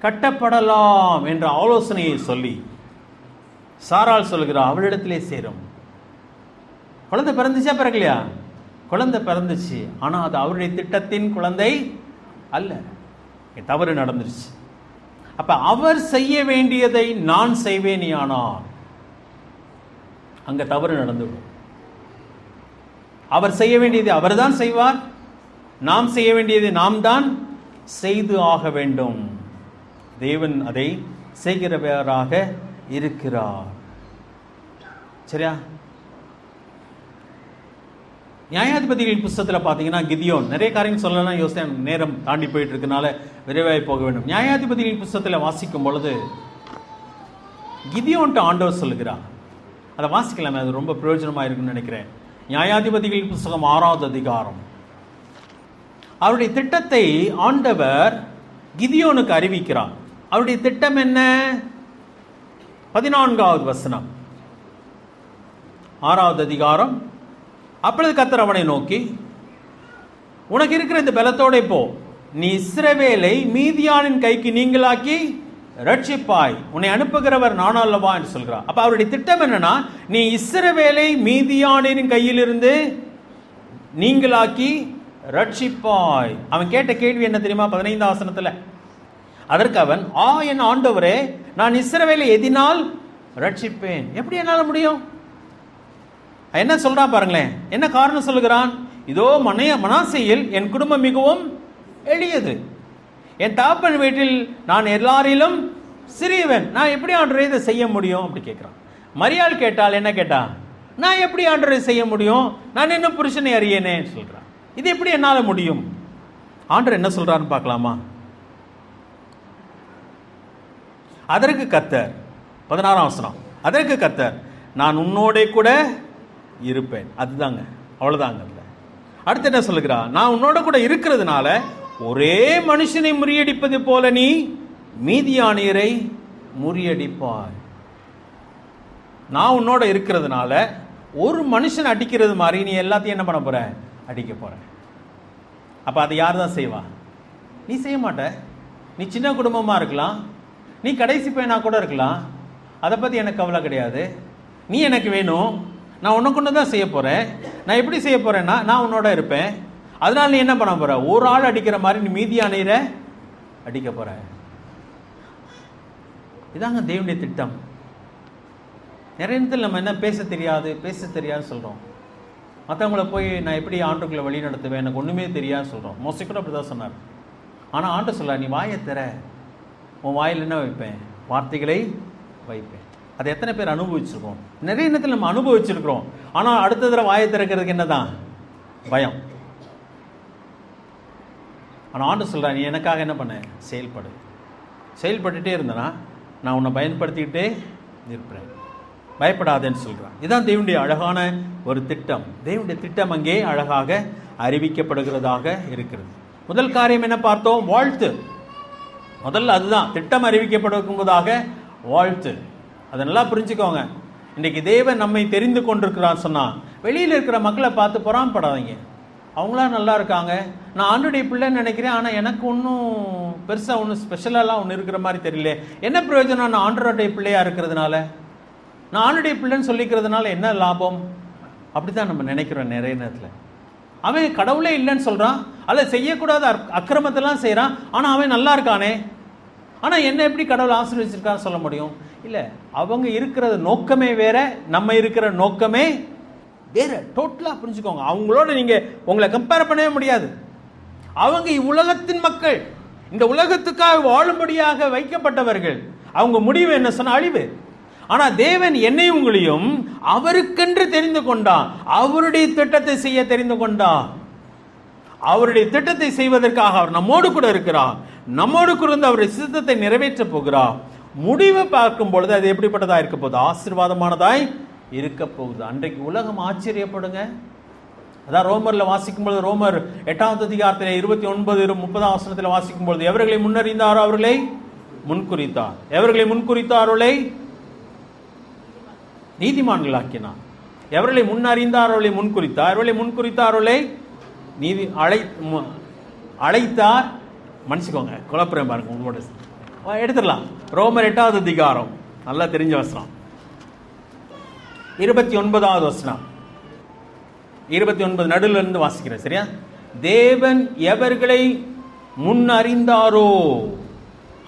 கட்டப்படலாம் என்ற ஆலோசனையை சொல்லி சாராள் சொல்லுகிறார், அவளிடத்திலே சேரும். குழந்தை பிறந்துச்சா பிறக்கலையா? குழந்தை பிறந்துச்சு, ஆனால் அது அவருடைய திட்டத்தின் குழந்தை அல்ல, தவறு நடந்துருச்சு. அப்ப அவர் செய்ய வேண்டியதை நான் செய்வேனே ஆனால் அங்க தவறு நடந்துவிடும். அவர் செய்ய வேண்டியதை அவர் தான் செய்வார், நாம் செய்ய வேண்டியதை நாம் தான் செய்து ஆக வேண்டும். தேவன் அதை செய்கிறவராக இருக்கிறார். சரியா? நியாயாதிபதிகளின் புத்தகத்தில் பார்த்தீங்கன்னா கிதியோன், நிறைய காரியம் சொல்லலாம் யோசனை, நேரம் தாண்டி போயிட்டு இருக்கனால விரைவாக போக வேண்டும். நியாயாதிபதிகளின் புத்தகத்தில் வாசிக்கும் பொழுது கிதியோன்ட்டு ஆண்டவர் சொல்லுகிறார், அதை வாசிக்கலாமே, அது ரொம்ப பிரயோஜனமாக இருக்குன்னு நினைக்கிறேன். நியாயாதிபதிகளின் புத்தகம் 6வது அதிகாரம். அவருடைய திட்டத்தை ஆண்டவர் கிதியோனுக்கு அறிவிக்கிறார். அவருடைய திட்டம் என்ன? 14வது வசனம், 6வது அதிகாரம். அப்பொழுது கர்த்தர் அவனை நோக்கி, உனக்கு இருக்கிற இந்த பலத்தோட போ, நீ இஸ்ரவேலை மீதியானின் கைக்கு நீங்களாக்கி ரட்சிப்பாய், உன்னை அனுப்புகிறவர் நான் அல்லவா என்று சொல்கிறார். அப்ப அவருடைய திட்டம் என்னன்னா, நீ இஸ்ரவேலை மீதியானின் கையிலிருந்து நீங்களாக்கி ரட்சிப்பாய். அவன் கேட்ட கேள்வி என்ன தெரியுமா? 15வது வசனத்துல, அதற்கு அவன், என் ஆண்டவரே, நான் இஸ்ரவேலை எதினால் ரட்சிப்பேன். எப்படி என்னால முடியும்? என்ன சொல்றான் பாருங்களேன், என்ன காரணம் சொல்லுகிறான்? இதோ மனாசேயில் என் குடும்பம் மிகவும் எளியது, என் தகப்பன் வீட்டில் நான் எல்லாரிலும் சிறியவன், நான் எப்படி ஆண்டவரே இதை செய்ய முடியும் அப்படி கேட்கிறான். மரியாள் கேட்டால் என்ன கேட்டா, நான் எப்படி ஆண்டவரை செய்ய முடியும், நான் இன்னும் புருஷனை அறியேனே சொல்றான். இது எப்படி என்னால முடியும்? ஆண்டவர் என்ன சொல்றான்னு பார்க்கலாமா? அதற்கு கர்த்தர், 16ஆம் வசனம், அதற்கு கர்த்தர், நான் உன்னோட கூட இருப்பேன். அதுதாங்க, அவ்வளவுதாங்க. அடுத்து என்ன சொல்லுகிறா? நான் உன்னோட கூட இருக்கிறதுனால ஒரே மனுஷனை முறியடிப்பது போல நீ மீதியானியரை முறியடிப்பாய். நான் உன்னோட இருக்கிறதுனால ஒரு மனுஷன் அடிக்கிறது மாதிரி நீ எல்லாத்தையும் என்ன பண்ண போற? அடிக்க போற. அப்ப அதை யார் தான் செய்வா? நீ செய்ய மாட்ட. நீ சின்ன குடும்பமா இருக்கலாம், நீ கடைசி பையனா கூட இருக்கலாம், அதை பத்தி எனக்கு கவலை கிடையாது. நீ எனக்கு வேணும், நான் உனக்கு ஒன்று தான் செய்ய போறேன். நான் எப்படி செய்ய போறேன்னா, நான் உன்னோட இருப்பேன். அதனால நீ என்ன பண்ண போற? ஒரு ஆள் அடிக்கிற மாதிரி நீ மீதி அணையிற அடிக்க போற. இதாங்க தேவனுடைய திட்டம். நிறைய நேரத்தில் நம்ம என்ன பேச தெரியாது சொல்றோம். மற்றவங்கள போய் நான் எப்படி ஆண்டுக்குள்ள வழி நடத்துவேன், எனக்கு ஒண்ணுமே தெரியாது சொல்றோம். மோசை கூட அப்படிதான் சொன்னார். ஆனா ஆண்டு சொல்ல, நீ வாயை தர, உன் வாயில் என்ன வைப்பேன்? வார்த்தைகளை வைப்பேன். அதை எத்தனை பேர் அனுபவிச்சிருக்கோம்? நிறைய நேரத்தில் நம்ம அனுபவிச்சிருக்கிறோம். ஆனா அடுத்த தடவை வாயை திறக்கிறதுக்கு என்னதான்? பயம். ஆனால் ஆண்டு சொல்கிறா, நீ எனக்காக என்ன பண்ண? செயல்பட்டுட்டே இருந்தனா நான் உன்னை பயன்படுத்திக்கிட்டே இருப்பேன், பயப்படாதேன்னு சொல்கிறான். இதுதான் தேவனுடைய அழகான ஒரு திட்டம். தேவனுடைய திட்டம் அங்கே அழகாக அறிவிக்கப்படுகிறதாக இருக்கிறது. முதல் காரியம் என்ன பார்த்தோம்? வாழ்த்து. முதல்ல அதுதான், திட்டம் அறிவிக்கப்படுவதாக வாழ்த்து. அதை நல்லா புரிஞ்சுக்கோங்க. இன்றைக்கு தேவன் நம்மை தெரிந்து கொண்டிருக்கிறான்னு சொன்னால் வெளியில் இருக்கிற மக்களை பார்த்து பொறாமப்படாதீங்க. அவங்களாம் நல்லா இருக்காங்க, நான் ஆண்டுடைய பிள்ளைன்னு நினைக்கிறேன், ஆனால் எனக்கு ஒன்றும் பெருசாக ஒன்றும் ஸ்பெஷலாலாம் ஒன்று இருக்கிற மாதிரி தெரியல. என்ன பிரயோஜனம்? நான் ஆண்டருடைய பிள்ளையா இருக்கிறதுனால, நான் ஆண்டுடைய பிள்ளைன்னு சொல்லிக்கிறதுனால என்ன லாபம்? அப்படித்தான் நம்ம நினைக்கிறோம் நிறைய நேரத்தில். அவன் கடவுளே இல்லைன்னு சொல்கிறான், அல்ல செய்யக்கூடாத அக்கிரமத்தெல்லாம் செய்கிறான், ஆனால் அவன் நல்லா இருக்கானே, ஆனால் என்ன எப்படி கடவுள் ஆசீர்வதிச்சிருக்கான்னு சொல்ல முடியும்? இல்லை, அவங்க இருக்கிற நோக்கமே வேற, நம்ம இருக்கிற நோக்கமே வேற. டோட்டலா புரிஞ்சுக்கோங்க. அவங்களோட நீங்க உங்களை கம்பேர் பண்ணவே முடியாது. அவங்க இவ்வுலகத்தின் மக்கள், இந்த உலகத்துக்காக வாழும்படியாக வைக்கப்பட்டவர்கள். அவங்க முடிவு என்ன சொன்ன? அழிவு. ஆனா தேவன் என்னையும் உங்களையும் அவருக்கென்று தெரிந்து கொண்டான், அவருடைய திட்டத்தை செய்ய தெரிந்து கொண்டான். அவருடைய திட்டத்தை செய்வதற்காக அவர் நம்மோடு கூட இருக்கிறார். நம்மோடு கூட இருந்து அவருடைய சித்தத்தை நிறைவேற்ற போகிறார். முடிவை பார்க்கும் பொழுது அது எப்படிப்பட்டதா இருக்க போகுது? ஆசீர்வாதமானதாய் இருக்க போகுது. அன்றைக்கு உலகம் ஆச்சரியப்படுங்க. அதான் ரோமர்ல வாசிக்கும் பொழுது, ரோமர் 8வது அதிகாரத்தில் 29-30 வசனத்தில் வாசிக்கும் பொழுது, எவர்களை முன்னறிந்தாரோ அவர்களை முன்குறித்தார், எவர்களை முன்குறித்தார் அவர்களை நீதிமான்கள் ஆக்கினார். எவர்களை முன்னறிந்தார் அவர்களை முன்குறித்தார், எவர்களை முன்குறித்தார் அவர்களை அழைத்தார். மன்னிச்சுக்கோங்க, குழப்பறேன் பாருங்க, உங்களோட எடுத்துடலாம். ரோமர் 8வது அதிகாரம், நல்லா தெரிஞ்ச வசனம், 29வது வசனம், 29 நடுவில் இருந்து வாசிக்கிறேன், சரியா? தேவன் எவர்களை முன் அறிந்தாரோ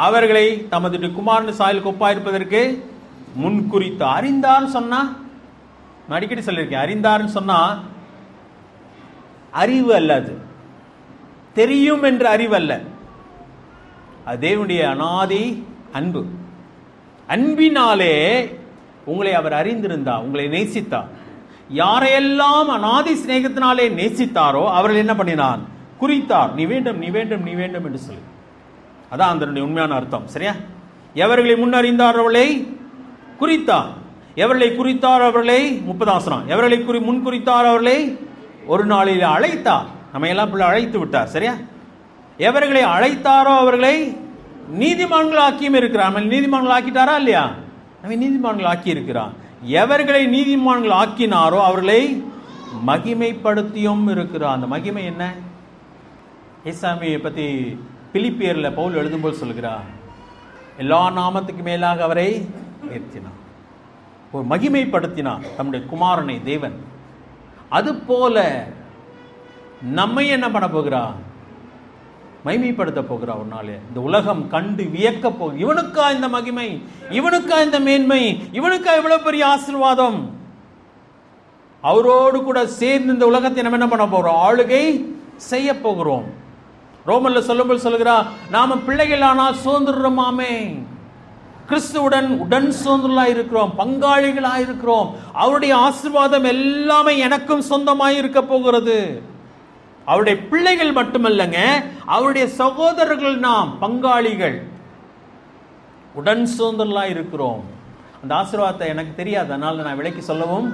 அவர்களை தமது குமாரன் சாயலுக்கு ஒப்பாயிருப்பதற்கு முன் குறித்து. அறிந்தார்னு சொன்னா, நான் அடிக்கடி சொல்லியிருக்கேன், அறிந்தார்னு சொன்னா அறிவு அல்ல, அது தெரியும் என்ற அறிவு அல்ல, அது தேவனுடைய அநாதி அன்பு. அன்பினாலே உங்களை அவர் அறிந்திருந்தார், உங்களை நேசித்தார். யாரையெல்லாம் அநாதி சிநேகத்தினாலே நேசித்தாரோ அவர்கள் என்ன பண்ணினான்? குறித்தார். நீ வேண்டும், நீ வேண்டும், நீ வேண்டும் என்று சொல்லி. அதான் அதனுடைய உண்மையான அர்த்தம், சரியா? எவர்களை முன்னறிந்தார் அவர்களை குறித்தார். எவர்களை குறித்தார் அவர்களை 30 வசனம், எவர்களை முன் குறித்தார் அவர்களை ஒரு நாளில் அழைத்தார். நம்ம எல்லாம் பிள்ளை அழைத்து விட்டார், சரியா? எவர்களை அழைத்தாரோ அவர்களை நீதிமான்கள் ஆக்கியும் இருக்கிறார். நம்ம நீதிமான்கள் ஆக்கிட்டாரா இல்லையா? நம்ம நீதிமான்கள் ஆக்கி இருக்கிறார். எவர்களை நீதிமான்கள் ஆக்கினாரோ அவர்களை மகிமைப்படுத்தியும் இருக்கிறார். அந்த மகிமை என்ன? ஏசாமியை பத்தி பிலிப்பியர்ல பவுல் எழுதும்போது சொல்கிறார், எல்லா நாமத்துக்கு மேலாக அவரை உயர்த்தினார், ஒரு மகிமைப்படுத்தினார் நம்முடைய குமாரனை தேவன். அது போல நம்மை என்ன பண்ண போகிறார்? மகிமைப்படுத்த போகிறார். ஒரு நாள் இந்த உலகம் கண்டு வியக்க போகும். இவனுக்கா இந்த மகிமை, இவனுக்கா இந்த மேன்மை, இவனுக்கா இவ்வளவு பெரிய ஆசீர்வாதம். அவரோடு கூட சேர்ந்து இந்த உலகத்தை நம்ம என்ன பண்ண போறோம்? ஆளுகை செய்ய போகிறோம். ரோமன்ல சொல்லும்போது சொல்லுகிறார், நாம பிள்ளைகள் ஆனால் சுதந்திரமாமே, கிறிஸ்துவுடன் உடன் சுதந்திரலா இருக்கிறோம், பங்காளிகளா இருக்கிறோம். அவருடைய ஆசீர்வாதம் எல்லாமே எனக்கும் சொந்தமாய் இருக்க போகிறது. அவருடைய பிள்ளைகள் மட்டுமல்லங்க, அவருடைய சகோதரர்கள், நாம் பங்காளிகள், உடன் சுதந்திரலா இருக்கிறோம். அந்த ஆசீர்வாதத்தை எனக்கு தெரியாது, அதனால நான் விலைக்கு சொல்லவும்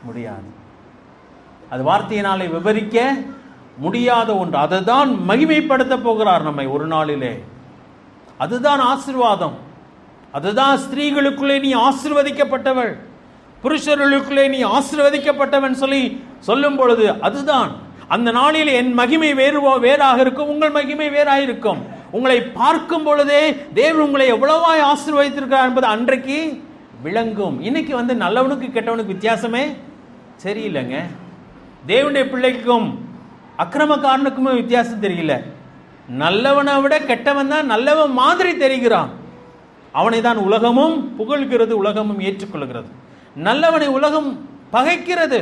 முடியாது. அது வார்த்தையினாலே விவரிக்க முடியாத ஒன்று. அதுதான் மகிமைப்படுத்த போகிறார் நம்மை ஒரு நாளிலே. அதுதான் ஆசீர்வாதம். அதுதான் ஸ்திரீகளுக்குள்ளே நீ ஆசீர்வதிக்கப்பட்டவள், புருஷர்களுக்குள்ளே நீ ஆசீர்வதிக்கப்பட்டவன் சொல்லி சொல்லும் பொழுது அதுதான் அந்த நாளில் என் மகிமை வேறாக இருக்கும், உங்கள் மகிமை வேறாக இருக்கும். உங்களை பார்க்கும் பொழுதே தேவன் உங்களை எவ்வளவாய் ஆசீர்வதித்திருக்கிறார் என்பது அன்றைக்கு விளங்கும். இன்னைக்கு நல்லவனுக்கு கெட்டவனுக்கு வித்தியாசமே சரியில்லைங்க. தேவனுடைய பிள்ளைக்கும் அக்கிரமக்காரனுக்குமே வித்தியாசம் தெரியல. நல்லவனை விட கெட்டவன் தான் நல்லவன் மாதிரி தெரிகிறான். அவனை தான் உலகமும் புகழ்கிறது, உலகமும் ஏற்றுக்கொள்கிறது. நல்லவனை உலகம் பகைக்கிறது.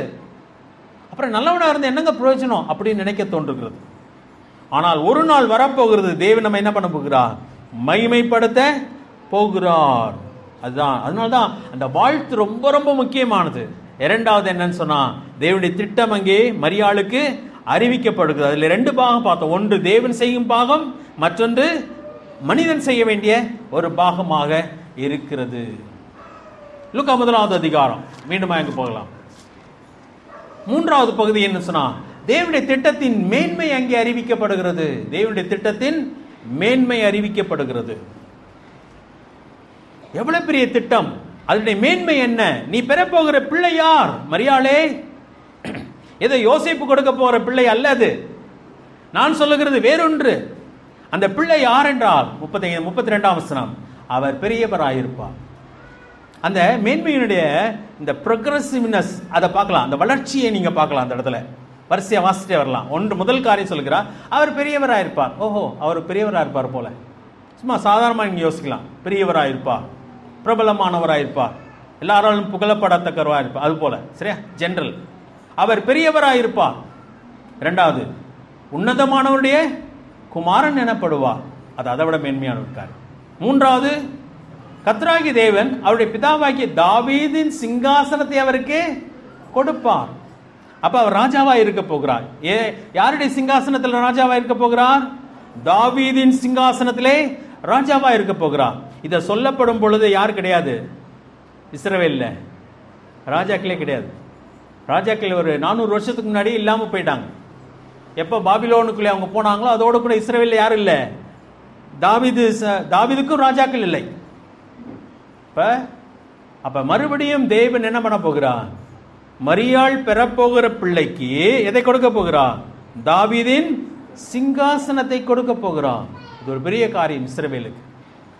அப்புறம் நல்லவனா இருந்து என்னங்க பிரயோஜனம் அப்படின்னு நினைக்க தோன்றுகிறது. ஆனால் ஒரு நாள் வரப்போகிறது, தேவன் நம்ம என்ன பண்ண போகிறார்? மகிமைப்படுத்த போகிறார். அதுதான், அதனால்தான் அந்த வாழ்த்து ரொம்ப ரொம்ப முக்கியமானது. இரண்டாவது என்னன்னு சொன்னா, தேவனுடைய திட்டம் அங்கே மரியாளுக்கு அறிவிக்கப்படுகிறது. அதுல 2 பாகம் பார்த்தோம். ஒன்று தேவன் செய்யும் பாகம், மற்றொன்று மனிதன் செய்ய வேண்டிய ஒரு பாகமாக இருக்கிறது. லூக்கா 1வது அதிகாரம், மீண்டும் அங்கு போகலாம். 3வது பகுதி என்ன சொன்னா, தேவனுடைய திட்டத்தின் மேன்மை அங்கே அறிவிக்கப்படுகிறது. தேவனுடைய திட்டத்தின் மேன்மை அறிவிக்கப்படுகிறது. எவ்வளவு பெரிய திட்டம், அதனுடைய மேன்மை என்ன? நீ பெறப்போகிற பிள்ளை யார் மரியாளே? ஏதோ யோசேப்பு கொடுக்க போகிற பிள்ளை அல்ல அது. நான் சொல்லுகிறது வேறொன்று. அந்த பிள்ளை யார் என்றால் 32ஆம் வசனம், அவர் பெரியவராயிருப்பார். அந்த மேன்மையினுடைய இந்த ப்ரோக்ரசிவ்னஸ் அதை பார்க்கலாம், அந்த வளர்ச்சியை நீங்க பார்க்கலாம். அந்த இடத்துல வரிசையா வாசிட்டே வரலாம். முதல் காரியம் சொல்லுகிறார், அவர் பெரியவராயிருப்பார். ஓஹோ, அவர் பெரியவராயிருப்பார் போல. சும்மா சாதாரணமாக நீங்க யோசிக்கலாம். பெரியவராயிருப்பார், பிரபலமானவராயிருப்பார், எல்லாராலும் புகழப்படத்தக்கவராயிருப்பார், அது போல. சரியா? ஜெனரல். அவர் பெரியவராயிருப்பார். 2வது, உன்னதமானவருடைய குமாரன் எனப்படுவார். அது அதை விட மேன்மையான இருக்கார். 3வது, கர்த்தராகிய தேவன் அவருடைய பிதாவாகிய தாவீதின் சிங்காசனத்தை அவருக்கு கொடுப்பார். அப்ப அவர் ராஜாவா இருக்க போகிறார். யாருடைய சிங்காசனத்தில் ராஜாவா இருக்க போகிறார்? தாவீதின் சிங்காசனத்திலே ராஜாவா இருக்க போகிறார். இதை சொல்லப்படும் பொழுது யார் கிடையாது? இஸ்ரவேல்ல ராஜாக்களே கிடையாது. ராஜாக்கள் ஒரு 400 வருஷத்துக்கு முன்னாடி இல்லாம போயிட்டாங்க. எப்ப பாபிலோனுக்குள்ளே அவங்க போனாங்களோ அதோட கூட இஸ்ரவேல்ல யாரும் இல்லை. தாவீதுக்கும் ராஜாக்கள் இல்லை. அப்ப மறுபடியும் தேவன் என்ன பண்ண போகிறார்? மரியாள் பெறப்போகிற பிள்ளைக்கு எதை கொடுக்க போகிறார்? தாவீதின் சிங்காசனத்தை கொடுக்க போகிறார். இது ஒரு பெரிய காரியம் இஸ்ரவேலுக்கு.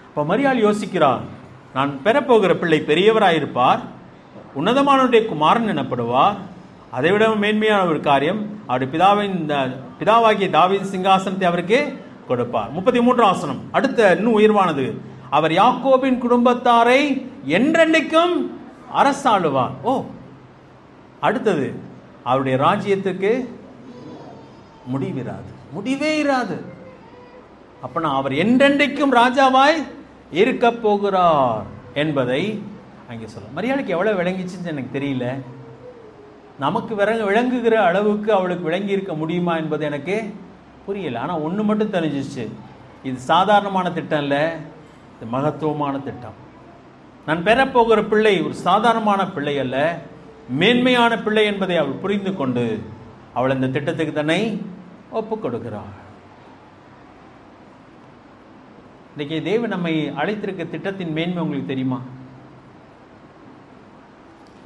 அப்ப மரியாள் யோசிக்கிறார், நான் பெறப்போகிற பிள்ளை பெரியவராயிருப்பார், உன்னதமானவருடைய குமாரன் எனப்படுவார். அதை விட மேன்மையான ஒரு காரியம், அவருடைய பிதாவாகிய தாவீதின் சிங்காசனத்தை அவருக்கு கொடுப்பார். 33ஆம் வசனம் அடுத்த இன்னும் உயர்வானது, அவர் யாக்கோபின் குடும்பத்தாரை என்றென்றைக்கும் அரசாளுவார். ஓ, அடுத்தது, அவருடைய ராஜ்யத்துக்கு முடிவே இராது. அப்பனா அவர் என்றென்றைக்கும் ராஜாவாய் இருக்க போகிறார் என்பதை அங்கே சொல்ல. மரியாளுக்கு எவ்வளவு விளங்கிச்சுன்னு எனக்கு தெரியல. நமக்கு விளங்குகிற அளவுக்கு அவளுக்கு விளங்கி இருக்க முடியுமா என்பது எனக்கு புரியல. ஆனா ஒண்ணு மட்டும் தெரிஞ்சிச்சு, இது சாதாரணமான திட்டம் இல்ல, இது மகத்துவமான திட்டம். நான் பெறப்போகிற பிள்ளை ஒரு சாதாரணமான பிள்ளை அல்ல, மேன்மையான பிள்ளை என்பதை அவள் புரிந்து கொண்டு அவள் இந்த திட்டத்துக்கு தன்னை ஒப்புக் கொடுக்கிறாள். இன்னைக்கு தேவன் நம்மை அழைத்திருக்க திட்டத்தின் மேன்மை உங்களுக்கு தெரியுமா?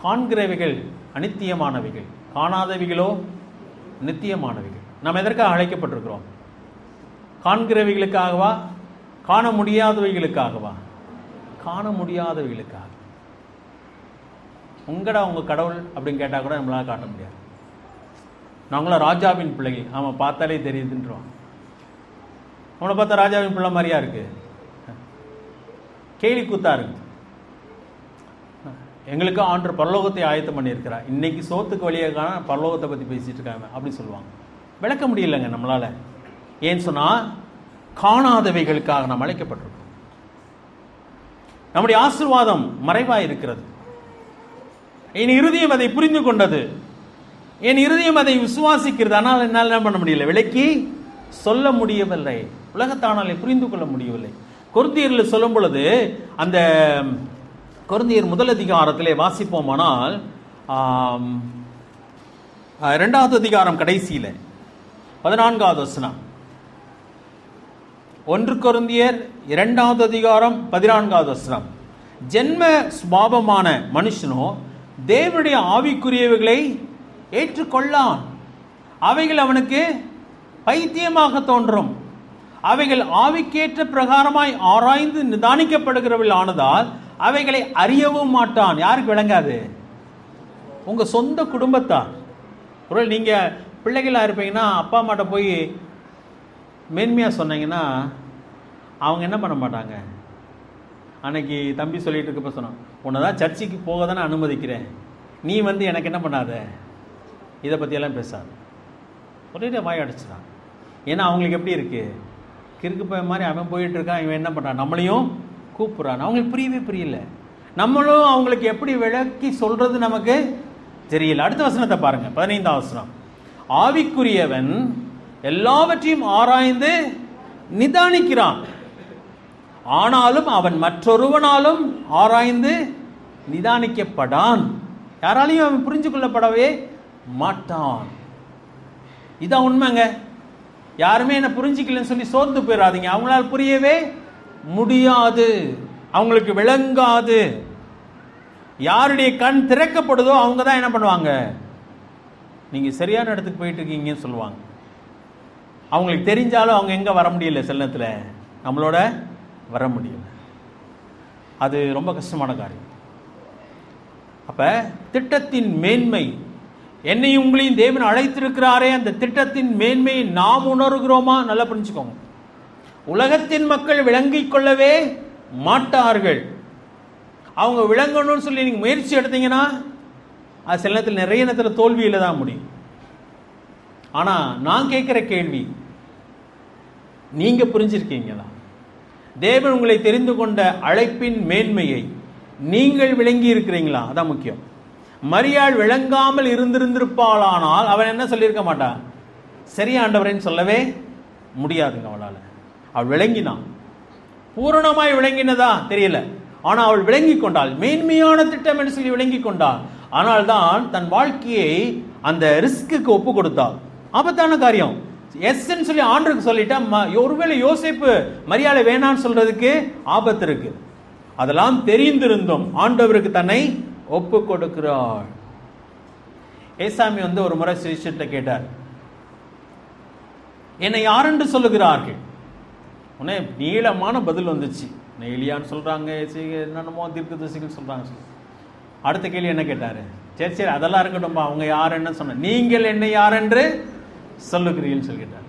காண்கிறவைகள் அநித்தியமானவைகள், காணாதவைகளோ நித்தியமானவைகள். நாம் எதற்காக அழைக்கப்பட்டிருக்கிறோம்? காண்கிறவைகளுக்காகவா, காண முடியாதவைகளுக்காகவா? காண முடியாதவைகளுக்காக. உங்கடா உங்க கடவுள் அப்படின்னு கேட்டா கூட நம்மளால காட்ட முடியாது. நாங்களும் ராஜாவின் பிள்ளைகள், ஆமா பார்த்தாலே தெரியுதுன்றோம். அவனை பார்த்தா ராஜாவின் பிள்ளை மாதிரியா இருக்கு, கேலி கூத்தா இருக்கு. எங்களுக்கு ஆண்டவர் பரலோகத்தை ஆயத்தம் பண்ணியிருக்கிறார், இன்னைக்கு சோத்துக்கு வழியாக காண பரலோகத்தை பற்றி பேசிட்டு இருக்காங்க அப்படின்னு சொல்லுவாங்க. விளக்க முடியலைங்க நம்மளால. ஏன்னு சொன்னா காணாதவைகளுக்காக நாம் அழைக்கப்பட்டிருக்கோம். நம்முடைய ஆசீர்வாதம் மறைவாய் இருக்கிறது. என் இருதயம் அதை புரிந்து கொண்டது, என் இருதயம் அதை விசுவாசிக்கிறது. ஆனால் என்னால் என்ன பண்ண முடியல, விளக்கி சொல்ல முடியவில்லை, உலகத்தானாலே புரிந்து கொள்ள முடியவில்லை. கொரிந்தியரில் சொல்லும் பொழுது, அந்த கொரிந்தியர் 1 அதிகாரத்திலே வாசிப்போமானால் 2வது அதிகாரம் கடைசியில 14வது வசனம், 1 கொரிந்தியர் 2வது அதிகாரம் 14வது வசனம், ஜென்ம சுபாவமான மனுஷனோ தேவனுடைய ஆவிக்குரியவைகளை ஏற்றுக்கொள்ளான். அவைகள் அவனுக்கு பைத்தியமாக தோன்றும். அவைகள் ஆவிக்கேற்ற பிரகாரமாய் ஆராய்ந்து நிதானிக்கப்படுகிறவள் ஆனதால் அவைகளை அறியவும் மாட்டான். யாருக்கு விளங்காது? உங்க சொந்த குடும்பத்தார். ஒரு நீங்க பிள்ளைகளா இருப்பீங்கன்னா அப்பா அம்மாட்ட போய் மேன்மையா சொன்னீங்கன்னா அவங்க என்ன பண்ண மாட்டாங்க. அன்னைக்கு தம்பி சொல்லிட்டு இருக்கப்ப சொன்னான், உன்னதான் சர்ச்சுக்கு போக தானே அனுமதிக்கிறேன், நீ எனக்கு என்ன பண்ணாத, இதை பற்றியெல்லாம் பேசாது. சொல்லிட்டு வாய் அடிச்சுதான். ஏன்னா அவங்களுக்கு எப்படி இருக்கு, கிறுக்கு போய் மாதிரி அவன் போயிட்டு இருக்கான், இவன் என்ன பண்ணுறான், நம்மளையும் கூப்பிட்றான். அவங்களுக்கு புரியல. நம்மளும் அவங்களுக்கு எப்படி விளக்கி சொல்றது நமக்கு தெரியல. அடுத்த வசனத்தை பாருங்க, 15ஆம் வசனம். ஆவிக்குரியவன் எல்லாவற்றையும் ஆராய்ந்து நிதானிக்கிறான், ஆனாலும் அவன் மற்றொருவனாலும் ஆராய்ந்து நிதானிக்கப்படான். யாராலையும் அவன் புரிஞ்சு கொள்ளப்படவே மாட்டான். இதான் உண்மைங்க. யாருமே என்ன புரிஞ்சிக்கலன்னு சொல்லி சோர்ந்து போயிடாதீங்க. அவங்களால புரியவே முடியாது, அவங்களுக்கு விளங்காது. யாருடைய கண் திறக்கப்படுதோ அவங்க தான் என்ன பண்ணுவாங்க, நீங்க சரியான இடத்துக்கு போயிட்டு இருக்கீங்கன்னு சொல்லுவாங்க. அவங்களுக்கு தெரிஞ்சாலும் அவங்க எங்க வர முடியல, சில நேரத்தில் நம்மளோட வர முடியல. அது ரொம்ப கஷ்டமான காரியம். அப்ப திட்டத்தின் மேன்மை, என்னையும் உங்களையும் தேவன் அழைத்திருக்கிறாரே, அந்த திட்டத்தின் மேன்மையை நாம் உணர்கிறோமா? நல்லா புரிஞ்சுக்கோங்க. உலகத்தின் மக்கள் விளங்கிக் கொள்ளவே மாட்டார்கள். அவங்க விளங்கணும்னு சொல்லி நீங்க முயற்சி எடுத்தீங்கன்னா அது சில நேரத்தில் நிறைய நேரத்தில் தோல்வியில தான் முடியும். ஆனா நான் கேட்கிற கேள்வி, நீங்க புரிஞ்சிருக்கீங்களா? தேவன் உங்களை தெரிந்து கொண்ட அழைப்பின் மேன்மையை நீங்கள் விளங்கி இருக்கிறீங்களா? அதான் முக்கியம். மரியாள் விளங்காமல் இருந்திருப்பாளானால் அவன் என்ன சொல்லியிருக்க மாட்டான், சரியா ஆண்டவரேன்னு சொல்லவே முடியாதுங்க. அவள் விளங்கினான். பூரணமாய் விளங்கினதா தெரியல, ஆனா அவள் விளங்கி கொண்டாள். மேன்மையான திட்டம் என்று சொல்லி விளங்கி கொண்டாள். ஆனால் தான் தன் வாழ்க்கையை அந்த ரிஸ்க்கு ஒப்பு கொடுத்தாள். ஆபத்தான காரியம். எஸ்ன்னு சொல்லி ஆண்டருக்கு சொல்லிட்டா, ஒருவேளை யோசேப்பு மரியாதை வேணான்னு சொல்றதுக்கு ஆபத்து இருக்கு. அதெல்லாம் தெரிந்திருந்தும் ஆண்டவருக்கு தன்னை ஒப்பு கொடுக்கிறாள். ஏசாமி ஒரு முறை சிரிச்சிட்ட கேட்டார், என்னை யாரென்று சொல்லுகிறார்கள்? உடனே நீளமான பதில் வந்துச்சு. எலியான்னு சொல்றாங்க, என்னென்னமோ தீர்க்கதரிசிகள் சொல்றாங்க. அடுத்த கேள்வி என்ன கேட்டாரு? சரி அதெல்லாம் இருக்கட்டும், அவங்க யாருன்னு சொன்ன, நீங்கள் என்னை யாரென்று சொல்லுகிறீங்கன்னு சொல்லி கேட்டார்.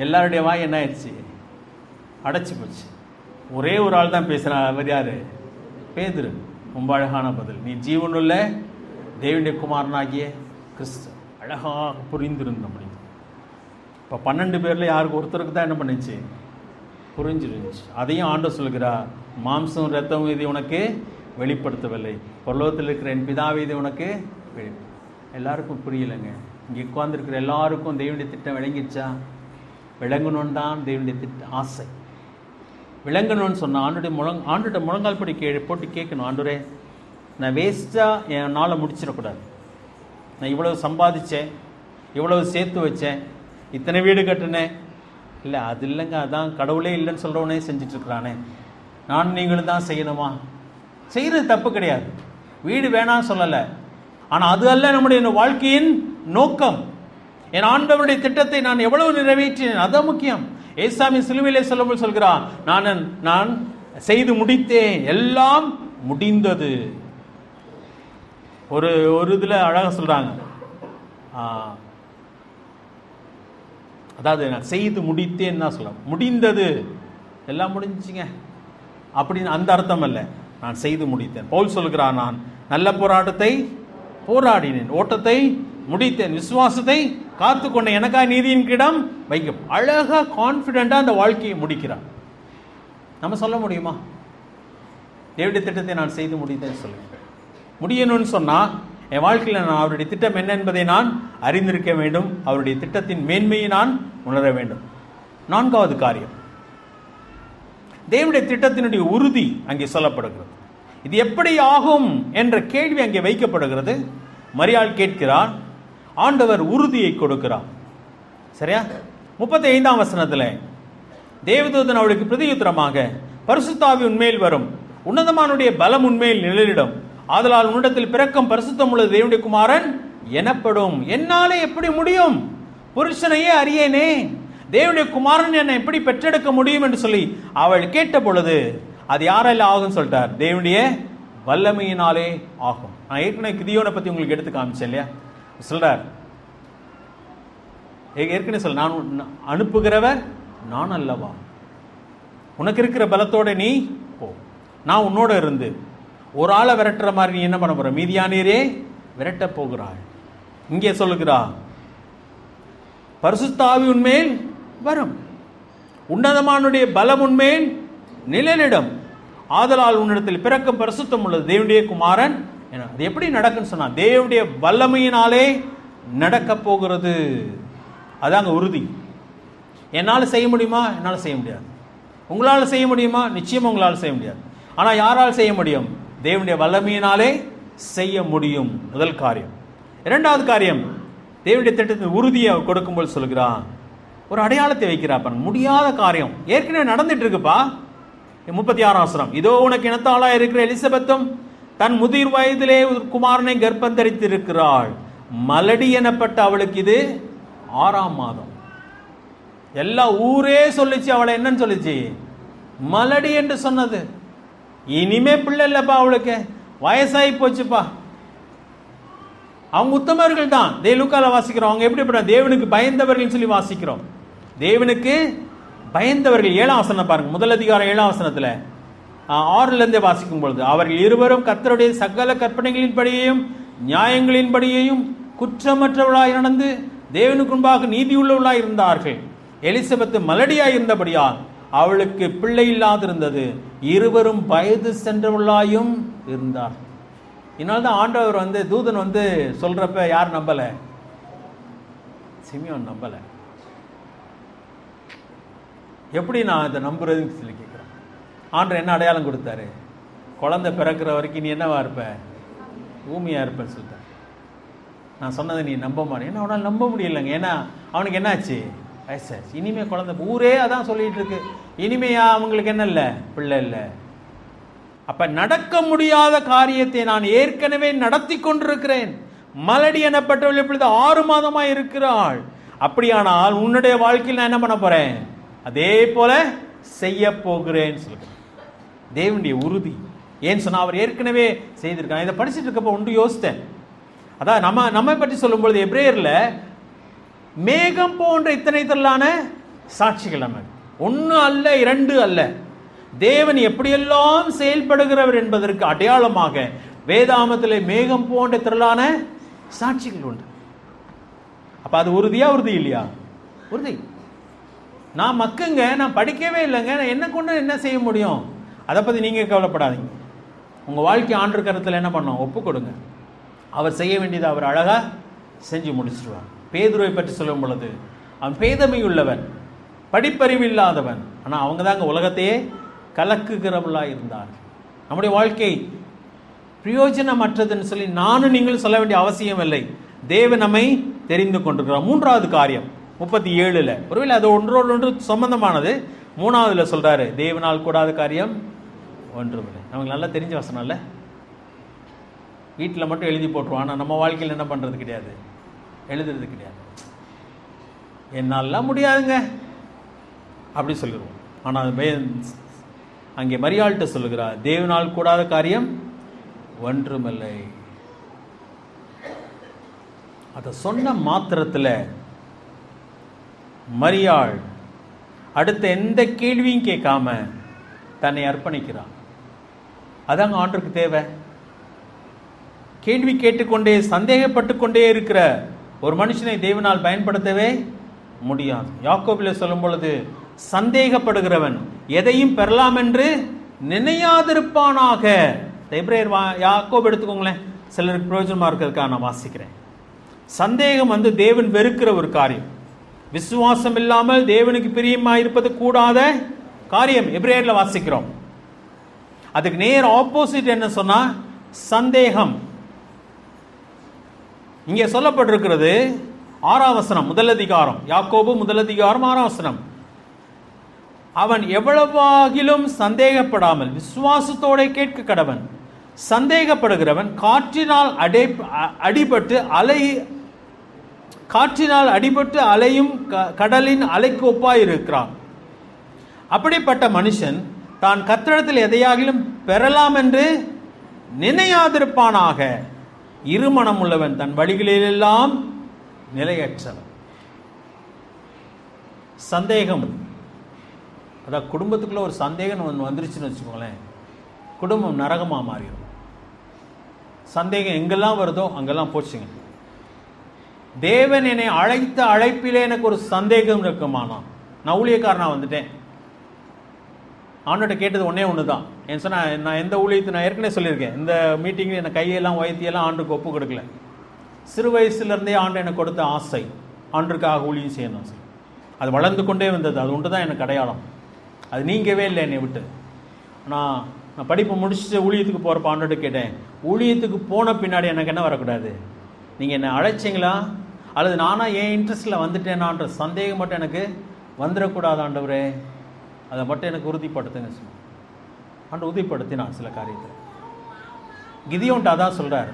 எல்லாருடைய வாய் என்ன ஆயிடுச்சு, அடைச்சு போச்சு. ஒரே ஒரு ஆள் தான் பேசுறான். அவர் யாரு? பேதுரு. ரொம்ப அழகான பதில், நீ ஜீவனுள்ள தேவனுடைய குமாரனாகிய கிறிஸ்து. அழகாக புரிந்திருந்த முடியும். இப்போ 12 பேர்ல யாருக்கு ஒருத்தருக்கு தான் என்ன பண்ணுச்சு, புரிஞ்சிருந்துச்சு. அதையும் ஆண்டவர் சொல்கிறா, மாம்சம் ரத்தம் இது உனக்கு வெளிப்படுத்தவில்லை, பரலோகத்தில் இருக்கிற என் பிதாவை இது உனக்கு எல்லாருக்கும் புரியலைங்க. இங்கே உட்கார்ந்துருக்கிற எல்லாருக்கும் தேவனுடைய திட்டம் விளங்கிச்சா? விளங்கணும்னு தான் தேவனுடைய திட்டம் ஆசை. விளங்கணும்னு சொன்னால் ஆண்டுகிட்ட முழங்கால் படி போட்டு கேட்கணும், ஆண்டவரே நான் வேஸ்ட்டாக என் நாளை முடிச்சிடக்கூடாது. நான் இவ்வளவு சம்பாதிச்சேன், இவ்வளவு சேர்த்து வச்சேன், இத்தனை வீடு கட்டினேன். இல்லை அது இல்லைங்க, அதான் கடவுளே இல்லைன்னு சொல்கிறவனே செஞ்சிட்ருக்கிறானே, நான் நீங்களும் தான் செய்யணுமா? செய்கிறது தப்பு கிடையாது, வீடு வேணான்னு சொல்லலை. ஆனால் அது அல்ல நம்முடைய வாழ்க்கையின் நோக்கம். என் ஆண்டவருடைய திட்டத்தை நான் எவ்வளவு நிறைவேற்றினேன், அதான் முக்கியம். ஏசாமி சிலுவையிலே சொல்லும்போது சொல்கிறான், நான் செய்து முடித்தேன், எல்லாம் முடிந்தது. ஒரு இதில் அழகாக சொல்கிறாங்க, அதாவது நான் செய்து முடித்தேன்னு தான் சொல்ல, முடிந்தது, எல்லாம் முடிஞ்சுங்க அப்படின்னு அந்த அர்த்தம் அல்ல. நான் செய்து முடித்தேன். பவுல் சொல்கிறான், நான் நல்ல போராட்டத்தை போராடினேன், ஓட்டத்தை முடித்தேன், விசுவாசத்தை காத்துக்கொண்ட, எனக்காக நீதியின் கிடம் வைக்க. அழகா கான்ஃபிடென்ட்டா அந்த வாழ்க்கையை முடிக்கிறான். நம்ம சொல்ல முடியுமா, தேவனுடைய திட்டத்தை நான் செய்து முடித்தேன்னு சொல்லுங்க? முடியணும்னு சொன்னா என் வாழ்க்கையில் நான் அவருடைய திட்டம் என்ன என்பதை நான் அறிந்திருக்க வேண்டும், அவருடைய திட்டத்தின் மேன்மையை நான் உணர வேண்டும். 4வது காரியம், தேவனுடைய திட்டத்தினுடைய உறுதி அங்கே சொல்லப்படுகிறது. இது எப்படி ஆகும் என்ற கேள்வி அங்கே வைக்கப்படுகிறது. மரியாள் கேட்கிறார், ஆண்டவர் உறுதியை கொடுக்கிறார். சரியா? 35ஆம் வசனத்தில் தேவதூதன் அவளுக்கு பிரதியுத்தரமாக, பரிசுத்த ஆவி உன்மேல் வரும், உன்னதமானுடைய பலம் உன்மேல் நிழலிடும், ஆதலால் உன்னிடத்தில் பிறக்கும் பரிசுத்தம் உள்ள தேவனுடைய குமாரன் எனப்படும். என்னாலே எப்படி முடியும்? புருஷனையே அறியேனே, தேவனுடைய குமாரன் என்னை எப்படி பெற்றெடுக்க முடியும் என்று சொல்லி அவள் கேட்ட பொழுது, அது யாரால ஆகும் சொல்லிட்டார்? தேவனுடைய வல்லமையினாலே ஆகும். நான் ஏற்கனவே கிதியோனை பத்தி உங்களுக்கு எடுத்து காமிச்சேன் இல்லையா? சொல்றார், ஏற்கனவே சொல்ல, நான் அனுப்புகிறவர் நான் அல்லவா, உனக்கு இருக்கிற பலத்தோட நீ போ, நான் உன்னோட இருந்து ஒரு ஆளை விரட்டுற மாதிரி நீ என்ன பண்ண போற? மீதியானீரே விரட்ட போகிறாள். இங்கே சொல்லுகிறா, பரிசுத்த ஆவி உன்மேல் வரும், உன்னதமானுடைய பலம் உன்மேல் நிழலிடும், ஆதலால் உன்னிடத்தில் பிறக்கும் பரிசுத்தம் உள்ளது தேவனுடைய குமாரன். அது எப்படி நடக்குன்னு சொன்னா, தேவனுடைய வல்லமையினாலே நடக்க போகிறது. அதாங்க உறுதி. என்னால் செய்ய முடியுமா? என்னால் செய்ய முடியாது. உங்களால் செய்ய முடியுமா? நிச்சயமா உங்களால் செய்ய முடியாது. ஆனால் யாரால் செய்ய முடியும்? தேவனுடைய வல்லமையினாலே செய்ய முடியும். முதல் காரியம். இரண்டாவது காரியம், தேவனுடைய திட்டத்தின் உறுதியை கொடுக்கும்போது சொல்கிறான், ஒரு அடையாளத்தை வைக்கிறாப்ப. முடியாத காரியம் ஏற்கனவே நடந்துட்டு இருக்குப்பா. 36ஆம் வசனம், இதோ உனக்கு இனத்தாளா இருக்கிற எலிசபெத்தும் தன் முதிர் வயதிலே குமாரனை கர்ப்பம் தரித்திருக்கிறாள். மலடி எனப்பட்ட அவளுக்கு இது 6ஆம் மாதம். எல்லா ஊரே சொல்லிச்சு, அவளை என்னன்னு சொல்லிச்சு? மலடி என்று சொன்னது. இனிமே பிள்ளை இல்லப்பா, அவளுக்கு வயசாகி போச்சுப்பா. அவங்க உத்தமர்கள் தான். லூக்கால வாசிக்கிறோம். அவங்க எப்படி தேவனுக்கு பயந்தவர்கள் சொல்லி வாசிக்கிறோம். தேவனுக்கு பயந்தவர்கள். 7ஆம் வசனம் பாருங்க, முதல் அதிகாரம் 7ஆம் வசனத்துல 6ல இருந்தே வாசிக்கும் பொழுது, அவர்கள் இருவரும் கர்த்தருடைய சகல கற்பனைகளின்படியையும் நியாயங்களின்படியையும் குற்றமற்றவளாய் நடந்து தேவனுக்கு முன்பாக நீதி உள்ளவளாய் இருந்தார்கள். எலிசபெத் மலடியாய் இருந்தபடியால் அவளுக்கு பிள்ளை இல்லாதிருந்தது. இருவரும் வயது சென்றவளாயும் இருந்தார். இதனால்தான் ஆண்டவர் தூதன் சொல்றப்ப யார் நம்பல? சிமியோன் நம்பல. எப்படி நான் இதை நம்புறதுன்னு சொல்லி கேட்கிறேன். ஆண்டவர் என்ன அடையாளம் கொடுத்தாரு? குழந்தை பிறக்கிற வரைக்கும் நீ என்னவா இருப்ப? பூமியா இருப்பேன்னு சொல்லிட்டார். நான் சொன்னதை நீ நம்ப மாட்டேன். ஏன்னா அவனால் நம்ப முடியலைங்க. ஏன்னா அவனுக்கு என்னாச்சு? வயசாச்சு. இனிமே குழந்தை, ஊரே அதான் சொல்லிட்டு இருக்கு, இனிமையா அவங்களுக்கு என்ன இல்லை? பிள்ளை இல்லை. அப்ப நடக்க முடியாத காரியத்தை நான் ஏற்கனவே நடத்தி கொண்டிருக்கிறேன். மலடி எனப்பட்டவள் இப்பொழுது 6 மாதமா இருக்கிறாள். அப்படியானால் உன்னுடைய வாழ்க்கையில் நான் என்ன பண்ண போறேன்? அதே போல செய்ய போகிறேன் சொல்கிறேன். தேவனுடைய உறுதி. ஏன்னு சொன்னா அவர் ஏற்கனவே செய்திருக்கான். இதை படிச்சுட்டு இருக்கப்ப ஒன்று யோசித்தேன். அதான் நம்மை பற்றி சொல்லும் பொழுது எபிரேயர்ல மேகம் போன்ற இத்தனை திரளான சாட்சிகள் நமக்கு 1 அல்ல 2 அல்ல. தேவன் எப்படியெல்லாம் செயல்படுகிறவர் என்பதற்கு அடையாளமாக வேதாமத்திலே மேகம் போன்ற திரளான சாட்சிகள் உண்டு. அப்ப அது உறுதியா உறுதி இல்லையா? உறுதி. நான் மக்குங்க, நான் படிக்கவே இல்லைங்க, நான் என்ன கொண்டு என்ன செய்ய முடியும்? அதை பத்தி நீங்க கவலைப்படாதீங்க. உங்க வாழ்க்கை ஆண்டவர் கருத்துல என்ன பண்ணோம்? ஒப்பு கொடுங்க. அவர் செய்ய வேண்டியதை அவர் அழகா செஞ்சு முடிச்சிருவார். பேதுருவை பற்றி சொல்லும் பொழுது, அவன் பேதமை உள்ளவன், படிப்பறிவு இல்லாதவன், ஆனா அவங்க தாங்க உலகத்தையே கலக்குகிறவளா இருந்தார். நம்முடைய வாழ்க்கை பிரயோஜனமற்றதுன்னு சொல்லி நானும் நீங்களும் சொல்ல வேண்டிய அவசியம் இல்லை. தேவன் நம்மை தெரிந்து கொண்டிருக்கிறார். 3வது காரியம் 37ல, ஒருவேளை அது ஒன்றோடு ஒன்று சம்பந்தமானது. 3வதுல சொல்றாரு, தேவனால் கூடாத காரியம் ஒன்றுமில்லை. நமக்கு நல்லா தெரிஞ்ச வசனம் இல்ல? வீட்டில் மட்டும் எழுதி போட்டுருவோம். ஆனால் நம்ம வாழ்க்கையில் என்ன பண்றது கிடையாது, எழுதுறது கிடையாது. என்னாலாம் முடியாதுங்க அப்படி சொல்லிடுவோம். ஆனால் அங்கே மரியாள்கிட்ட சொல்லுகிறார், தேவனால் கூடாத காரியம் ஒன்றுமில்லை. அதை சொன்ன மாத்திரத்தில் மரியாள் அடுத்த எந்த கேள்வியும் கேட்காம தன்னை அர்ப்பணிக்கிறான். அதாங்க ஆண்டவருக்கு தேவை. கேள்வி கேட்டுக்கொண்டே சந்தேகப்பட்டு கொண்டே இருக்கிற ஒரு மனுஷனை தேவனால் பயன்படுத்தவே முடியாது. யாக்கோபிலே சொல்லும் பொழுது, சந்தேகப்படுகிறவன் எதையும் பெறலாம் என்று நினையாதிருப்பானாக. எபிரேயர் யாக்கோபு எடுத்துக்கோங்களேன், சிலருக்கு பிரயோஜனமா இருக்கிறதுக்காக நான் வாசிக்கிறேன். சந்தேகம் தேவன் வெறுக்கிற ஒரு காரியம். விசுவாசம் இல்லாமல் தேவனுக்கு பிரியமாயிருப்பது கூடாத காரியம். எபிரேயர்ல வாசிக்கிறோம். அதுக்கு நேர் ஆப்போசிட் என்ன சொன்னா சந்தேகம். இங்கே சொல்லப்பட்டிருக்கிறது 6ஆம் வசனம், முதல் அதிகாரம், யாக்கோபு முதல் அதிகாரம் 6ஆம் வசனம். அவன் எவ்வளவாகிலும் சந்தேகப்படாமல் விசுவாசத்தோட கேட்க கடவன், சந்தேகப்படுகிறவன் காற்றினால் அடிபட்டு அலையும் கடலின் அலைக்கு ஒப்பாயிருக்கிறான். அப்படிப்பட்ட மனுஷன் தான் கர்த்தரிடத்தில் எதையாகிலும் பெறலாம் என்று நினையாதிருப்பானாக. இருமனம் உள்ளவன் தன் வழிகளிலெல்லாம் நிலையற்றவன். சந்தேகம், அதான் குடும்பத்துக்குள்ள ஒரு சந்தேகம் ஒன்று வந்துருச்சுன்னு வச்சுக்கோங்களேன், குடும்பம் நரகமா மாறிடும். சந்தேகம் எங்கெல்லாம் வருதோ அங்கெல்லாம் போச்சுங்க. தேவன் என்னை அழைத்த அழைப்பிலே எனக்கு ஒரு சந்தேகம் இருக்குமானா, நான் ஊழியக்காரனா வந்துட்டேன், ஆண்டோட்ட கேட்டது ஒன்று தான். ஏன்னு சொன்னால், நான் எந்த ஊழியத்தை நான் ஏற்கனவே சொல்லியிருக்கேன், இந்த மீட்டிங்கில் என்னை கையெல்லாம் வயத்தியெல்லாம் ஆண்டுக்கு ஒப்பு கொடுக்கல. சிறு வயசுலேருந்தே ஆண்டு எனக்கு கொடுத்த ஆசை, ஆண்டுக்காக ஊழியம் செய்யணும். அது வளர்ந்து கொண்டே வந்தது. அது ஒன்று தான் எனக்கு அடையாளம். அது நீங்கவே இல்லை என்னை விட்டு. நான் படிப்பு முடிச்சுட்டு ஊழியத்துக்கு போகிறப்ப ஆண்டோட்ட கேட்டேன், ஊழியத்துக்கு போன பின்னாடி எனக்கு என்ன வரக்கூடாது, நீங்கள் என்னை அழைச்சிங்களா அல்லது நானாக என் இன்ட்ரெஸ்ட்டில் வந்துட்டேனான்ற சந்தேகம் மட்டும் எனக்கு வந்துடக்கூடாது ஆண்டவரே, அதை மட்டும் எனக்கு உறுதிப்படுத்துங்க. ஆண்டு உறுதிப்படுத்தினான் சில காரியத்தை. கிதியோன்ட்டு அதான் சொல்கிறார்.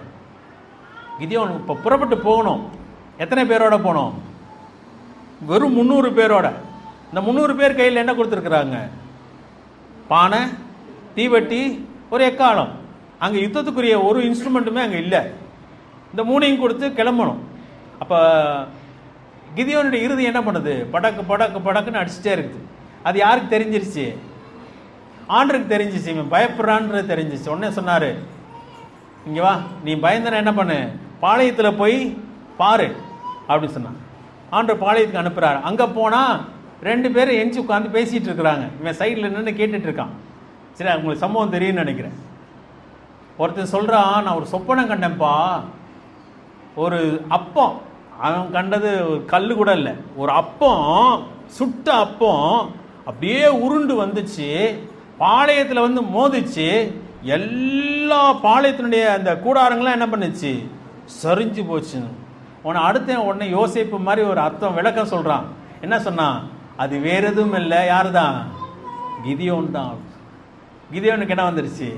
கிதியோன் இப்போ புறப்பட்டு போகணும். எத்தனை பேரோட போனோம்? வெறும் 300 பேரோட. இந்த 300 பேர் கையில் என்ன கொடுத்துருக்குறாங்க? பானை, தீவட்டி, ஒரு எக்காலம். அங்கே யுத்தத்துக்குரிய ஒரு இன்ஸ்ட்ருமெண்ட்டுமே அங்கே இல்லை. இந்த 3ஐயும் கொடுத்து கிளம்பணும். அப்போ கிதியோனுடைய இறுதி என்ன பண்ணுது? படக்கு படக்கு படக்குன்னு அடிச்சுட்டே இருக்குது. அது யாருக்கு தெரிஞ்சிருச்சு? ஆண்டருக்கு தெரிஞ்சிச்சு. இவன் பயப்படுறான்றது தெரிஞ்சிச்சு. உடனே சொன்னார், இங்கே வா, நீ பயந்தன என்ன பண்ணு, பாளையத்தில் போய் பாரு அப்படின்னு சொன்னான். ஆண்டர் பாளையத்துக்கு அனுப்புகிறார். அங்கே போனால் 2 பேர் எஞ்சி உட்காந்து பேசிகிட்டு இருக்கிறாங்க. இவன் சைடில் நின்று கேட்டுட்டு இருக்கான். சரி, உங்களுக்கு சம்பவம் தெரியும்னு நினைக்கிறேன். ஒருத்தன் சொல்கிறான், நான் ஒரு சொப்பனம் கண்டேன்ப்பா, ஒரு அப்பம், அவன் கண்டது கல் கூட இல்லை, ஒரு அப்பம், சுட்ட அப்பம் அப்படியே உருண்டு வந்துச்சு, பாளையத்தில் வந்து மோதிச்சு, எல்லா பாளையத்தினுடைய அந்த கூடாரங்களாம் என்ன பண்ணுச்சு, சரிஞ்சு போச்சு. உடனே யோசிப்பு மாதிரி ஒரு அர்த்தம் விளக்கம் சொல்கிறான். என்ன சொன்னான்? அது வேற எதுவும் இல்லை, யாரு தான்? கிதியோன் தான். கிதியோனுக்கு என்ன வந்துருச்சு?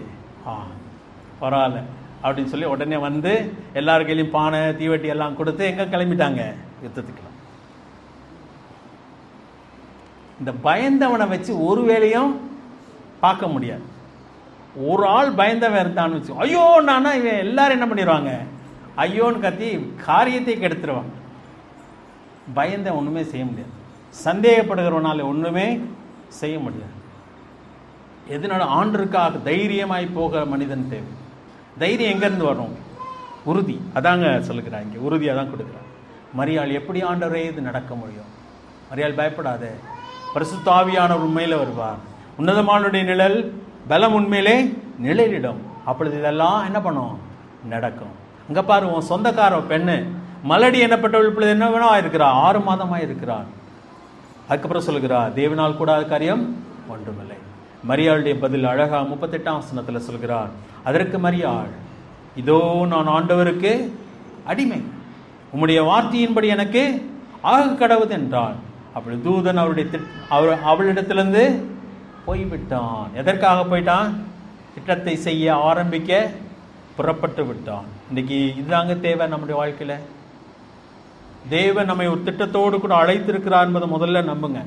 பரவாயில்ல அப்படின்னு சொல்லி உடனே வந்து எல்லார் கையிலையும் பானை, தீவட்டி எல்லாம் கொடுத்து எங்கே கிளம்பிட்டாங்க? யுத்தத்துக்கு. இந்த பயந்தவனை வச்சு ஒரு வேலையும் பார்க்க முடியாது. ஒரு ஆள் பயந்தவன் இருந்தான்னு வச்சு, ஐயோ நானா, இவன் எல்லாரும் என்ன பண்ணிடுவாங்க, ஐயோன்னு கத்தி காரியத்தை கெடுத்துருவான். பயந்த ஒன்றுமே செய்ய முடியாது. சந்தேகப்படுகிறவனால ஒன்றுமே செய்ய முடியாது. எதனால? ஆண்டருக்காக தைரியமாய் போக மனிதன் தேவை. தைரியம் எங்கேருந்து வரும்? உறுதி. அதாங்க சொல்லுகிறான் இங்கே, உறுதியாக தான் கொடுக்குறான். மரியாள் எப்படி ஆண்டவரே இது நடக்க முடியும்? மரியாள் பயப்படாத, பரிசுத்த ஆவியானவர் உண்மையில் வருவார், உன்னதமானுடைய நிழல் பலம் உண்மையிலே நிழலிடும், அப்பொழுது இதெல்லாம் என்ன பண்ணும்? நடக்கும். அங்கே பாரு, உன் சொந்தக்கார பெண்ணு மலடி என்னப்பட்டவள் இப்பொழுது என்ன வேணும் இருக்கிறார்? 6 மாதமாக இருக்கிறார். அதுக்கப்புறம் சொல்லுகிறார், தேவனால் கூடாத காரியம் ஒன்றுமில்லை. மரியாளுடைய பதில் அழகா 38ஆம் வசனத்தில் சொல்கிறார், அதற்கு மரியாள், இதோ நான் ஆண்டவருக்கு அடிமை, உம்முடைய வார்த்தையின்படி எனக்கு ஆக கடவுது என்றாள். அப்படி தூதன் அவளிடத்திலிருந்து போய்விட்டான். எதற்காக போயிட்டான்? திட்டத்தை செய்ய ஆரம்பிக்க புறப்பட்டு விட்டான். இன்னைக்கு இதுதாங்க தேவை நம்முடைய வாழ்க்கையில். தேவன் நம்மை ஒரு திட்டத்தோடு கூட அழைத்திருக்கிறார் என்பதை முதல்ல நம்புங்க.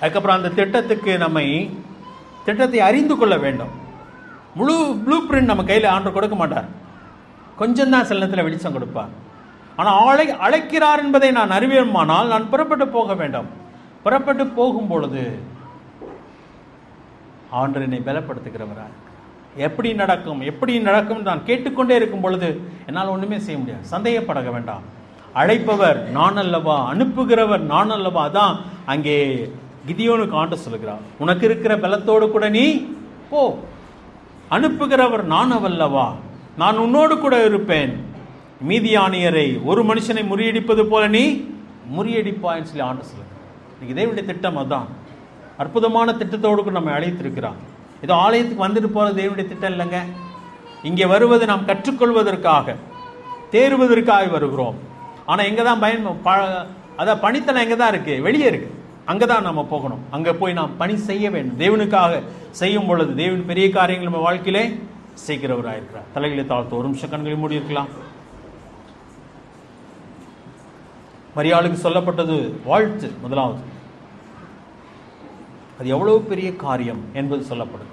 அதுக்கப்புறம் அந்த திட்டத்தை அறிந்து கொள்ள வேண்டும். முழு ப்ளூ பிரிண்ட் நம்ம கையில் ஆண்டவர் கொடுக்க மாட்டார். கொஞ்சம் தான் சில நேரத்தில் வெளிச்சம் கொடுப்பார். ஆனால் அழைக்கிறார் என்பதை நான் அறிவேமானால் நான் புறப்பட்டு போக வேண்டும். புறப்பட்டு போகும் பொழுது ஆண்டவர் என்னை பலப்படுத்துகிறவரா, எப்படி நடக்கும் நான் கேட்டுக்கொண்டே இருக்கும் பொழுது என்னால் ஒன்றுமே செய்ய முடியாது. சந்தேகப்பட வேண்டாம். அழைப்பவர் நான் அல்லவா, அனுப்புகிறவர் நான் அல்லவா. அதான் அங்கே கிதியோனுக்கு ஆண்டு சொல்லுகிறார், உனக்கு இருக்கிற பலத்தோடு கூட நீ போ, அனுப்புகிறவர் நான் அல்லவா, நான் உன்னோடு கூட இருப்பேன், மீதியானியரை ஒரு மனுஷனை முறியடிப்பது போல நீ முறியடிப்பான்னு சொல்லி ஆண்டு சொல்லுகிறார். தேவனுடைய திட்டம் அதுதான். அற்புதமான திட்டத்தோடு கூட நம்ம அழைத்திருக்கிறான். ஏதோ ஆலயத்துக்கு வந்துட்டு போகிறது தேவனுடைய திட்டம் இல்லைங்க. இங்கே வருவது நாம் கற்றுக்கொள்வதற்காக, தேர்வதற்காக வருகிறோம். ஆனால் எங்கே தான் அதான் பணித்தனம் எங்கே தான் இருக்குது? வெளியே இருக்குது. அங்கே தான் நம்ம போகணும். அங்கே போய் நாம் பணி செய்ய வேண்டும். தேவனுக்காக செய்யும் பொழுது தேவன் பெரிய காரியங்கள் நம்ம வாழ்க்கையிலே செய்கிறவராயிருக்கிறார். தலைகளை தாழ்த்து ஒரு நிமிஷம் கண்களை மூடி இருக்கலாம். மரியாளுக்கு சொல்லப்பட்டது வாழ்த்து. முதலாவது, அது எவ்வளவு பெரிய காரியம் என்பது சொல்லப்படுது.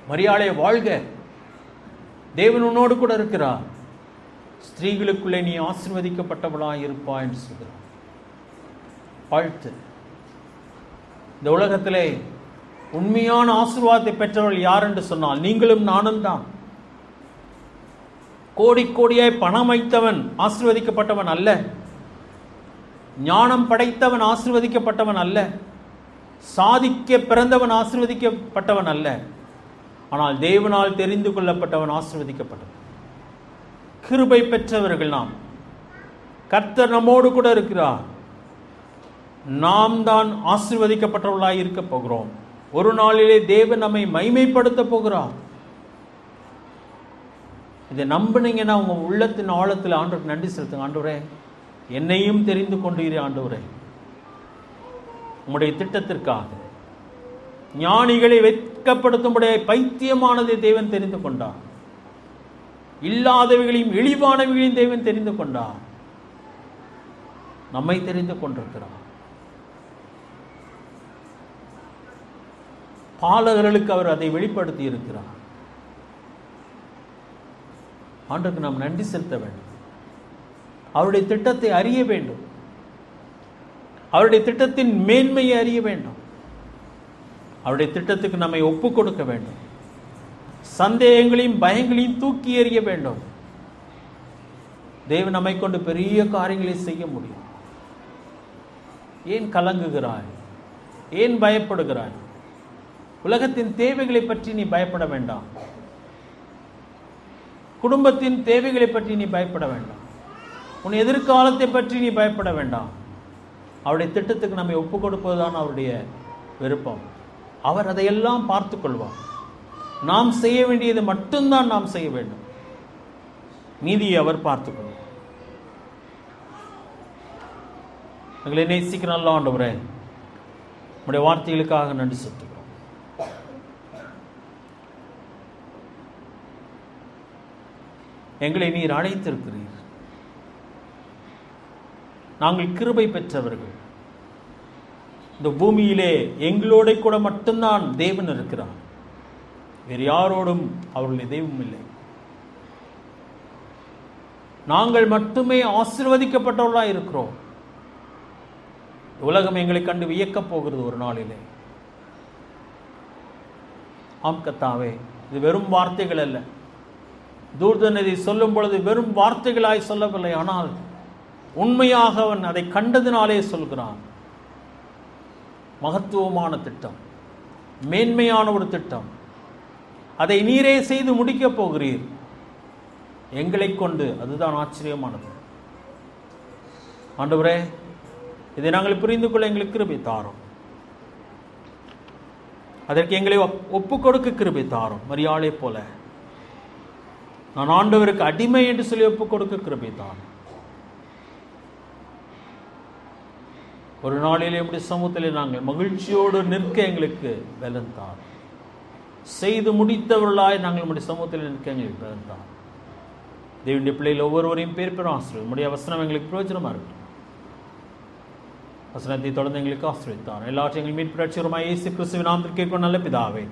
மரியாளே வாழ்க, தேவன் உன்னோடு கூட இருக்கிறார், ஸ்திரீகளுக்குள்ளே நீ ஆசீர்வதிக்கப்பட்டவளாய் இருப்பாய் என்று சொல்கிறார். வாழ்த்து. இந்த உலகத்திலே உண்மையான ஆசீர்வாதத்தை பெற்றவர்கள் யார் என்று சொன்னால் நீங்களும் நானும் தான். கோடி கோடியாய் பணம் வைத்தவன் ஆசீர்வதிக்கப்பட்டவன் அல்ல. ஞானம் படைத்தவன் ஆசீர்வதிக்கப்பட்டவன் அல்ல. சாதிக்க பிறந்தவன் ஆசீர்வதிக்கப்பட்டவன் அல்ல. ஆனால் தேவனால் தெரிந்து கொள்ளப்பட்டவன் ஆசீர்வதிக்கப்பட்டவன். கிருபை பெற்றவர்கள் நாம். கர்த்தர் நம்மோடு கூட இருக்கிறார். நாம் தான் ஆசீர்வதிக்கப்பட்டவர்களாய் இருக்க போகிறோம். ஒரு நாளிலே தேவன் நம்மை மகிமைப்படுத்த போகிறார். இதை நம்பினீங்கன்னா உங்க உள்ளத்தின் ஆழத்தில் ஆண்டவருக்கு நன்றி செலுத்துங்க. ஆண்டவரே, என்னையும் தெரிந்து கொண்டீரே ஆண்டவரே, உம்முடைய திட்டத்திற்காக. ஞானிகளை வெட்கப்படுத்தும்படிய பைத்தியமானதை தேவன் தெரிந்து கொண்டார். இல்லாதவைகளையும் இழிவானவைகளையும் தேவன் தெரிந்து கொண்டார். நம்மை தெரிந்து கொண்டிருக்கிறார். பாலகர்களுக்கு அவர் அதை வெளிப்படுத்தி இருக்கிறார். ஆண்டவருக்கு நாம் நன்றி செலுத்த வேண்டும். அவருடைய திட்டத்தை அறிய வேண்டும். அவருடைய திட்டத்தின் மேன்மையை அறிய வேண்டும். அவருடைய திட்டத்துக்கு நம்மை ஒப்பு கொடுக்க வேண்டும். சந்தேகங்களையும் பயங்களையும் தூக்கி எறிய வேண்டும். தேவன் நம்மை கொண்டு பெரிய காரியங்களை செய்ய முடியும். ஏன் கலங்குகிறாய்? ஏன் பயப்படுகிறாய்? உலகத்தின் தேவைகளை பற்றி நீ பயப்பட வேண்டாம். குடும்பத்தின் தேவைகளை பற்றி நீ பயப்பட வேண்டாம். உன் எதிர்காலத்தை பற்றி நீ பயப்பட வேண்டாம். அவருடைய திட்டத்துக்கு நம்மை ஒப்பு கொடுப்பதுதான் அவருடைய விருப்பம். அவர் அதையெல்லாம் பார்த்து கொள்வார். நாம் செய்ய வேண்டியது மட்டும்தான் நாம் செய்ய வேண்டும். மீதியை அவர் பார்த்துக் கொள்வார். எங்களை நேசிக்கிற நல்ல ஆண்டவரே, உம்முடைய வார்த்தைகளுக்காக நன்றி செலுத்துகிறோம். எங்களை நீர் அழைத்திருக்கிறீர். நாங்கள் கிருபை பெற்றவர்கள். இந்த பூமியிலே எங்களோட கூட மட்டும்தான் தேவன் இருக்கிறார். வேறு யாரோடும் அவர்களுடைய தெய்வம் இல்லை. நாங்கள் மட்டுமே ஆசீர்வதிக்கப்பட்டவர்களாக இருக்கிறோம். உலகம் எங்களை கண்டு வியக்கப் போகிறது ஒரு நாளிலே. ஆம் கர்த்தாவே, இது வெறும் வார்த்தைகள் அல்ல. தூர்தன் இதை சொல்லும் பொழுது வெறும் வார்த்தைகளாய் சொல்லவில்லை, ஆனால் உண்மையாக அவன் அதை கண்டதினாலே சொல்கிறான். மகத்துவமான திட்டம், மேன்மையான ஒரு திட்டம். அதை நீரே செய்து முடிக்கப் போகிறீர் எங்களை கொண்டு. அதுதான் ஆச்சரியமானது. ஆண்டவரே, இதை நாங்கள் புரிந்து கொள்ள எங்களுக்கு கிருபை தாரும். அதற்கு எங்களை ஒப்பு கொடுக்க கிருபை தாரும். மரியாளை போல நான் ஆண்டவருக்கு அடிமை என்று சொல்லி ஒப்பு கொடுக்க கிருபை தாரும். ஒரு நாளிலே நம்முடைய சமூகத்திலே நாங்கள் மகிழ்ச்சியோடு நிற்க எங்களுக்கு பலன் தாரும். செய்து முடித்தவர்களாய் நாங்கள் நம்முடைய சமூகத்தில் நிற்க எங்களுக்கு பலன் தாரும். தேவனுடைய பிள்ளைகள் ஒவ்வொருவரையும் பேர் பெறும் ஆசிரியர். நம்முடைய வசனம் எங்களுக்கு பிரயோஜனமாக இருக்கும். வசனத்தை தொடர்ந்து எங்களுக்கு ஆசிரியத்தார். எல்லாற்றையும் எங்கள் மீட்பு ரட்சகருமாய் இயேசு கிறிஸ்துவின் நாமத்தில் கேட்கும் நல்ல பிதாவே.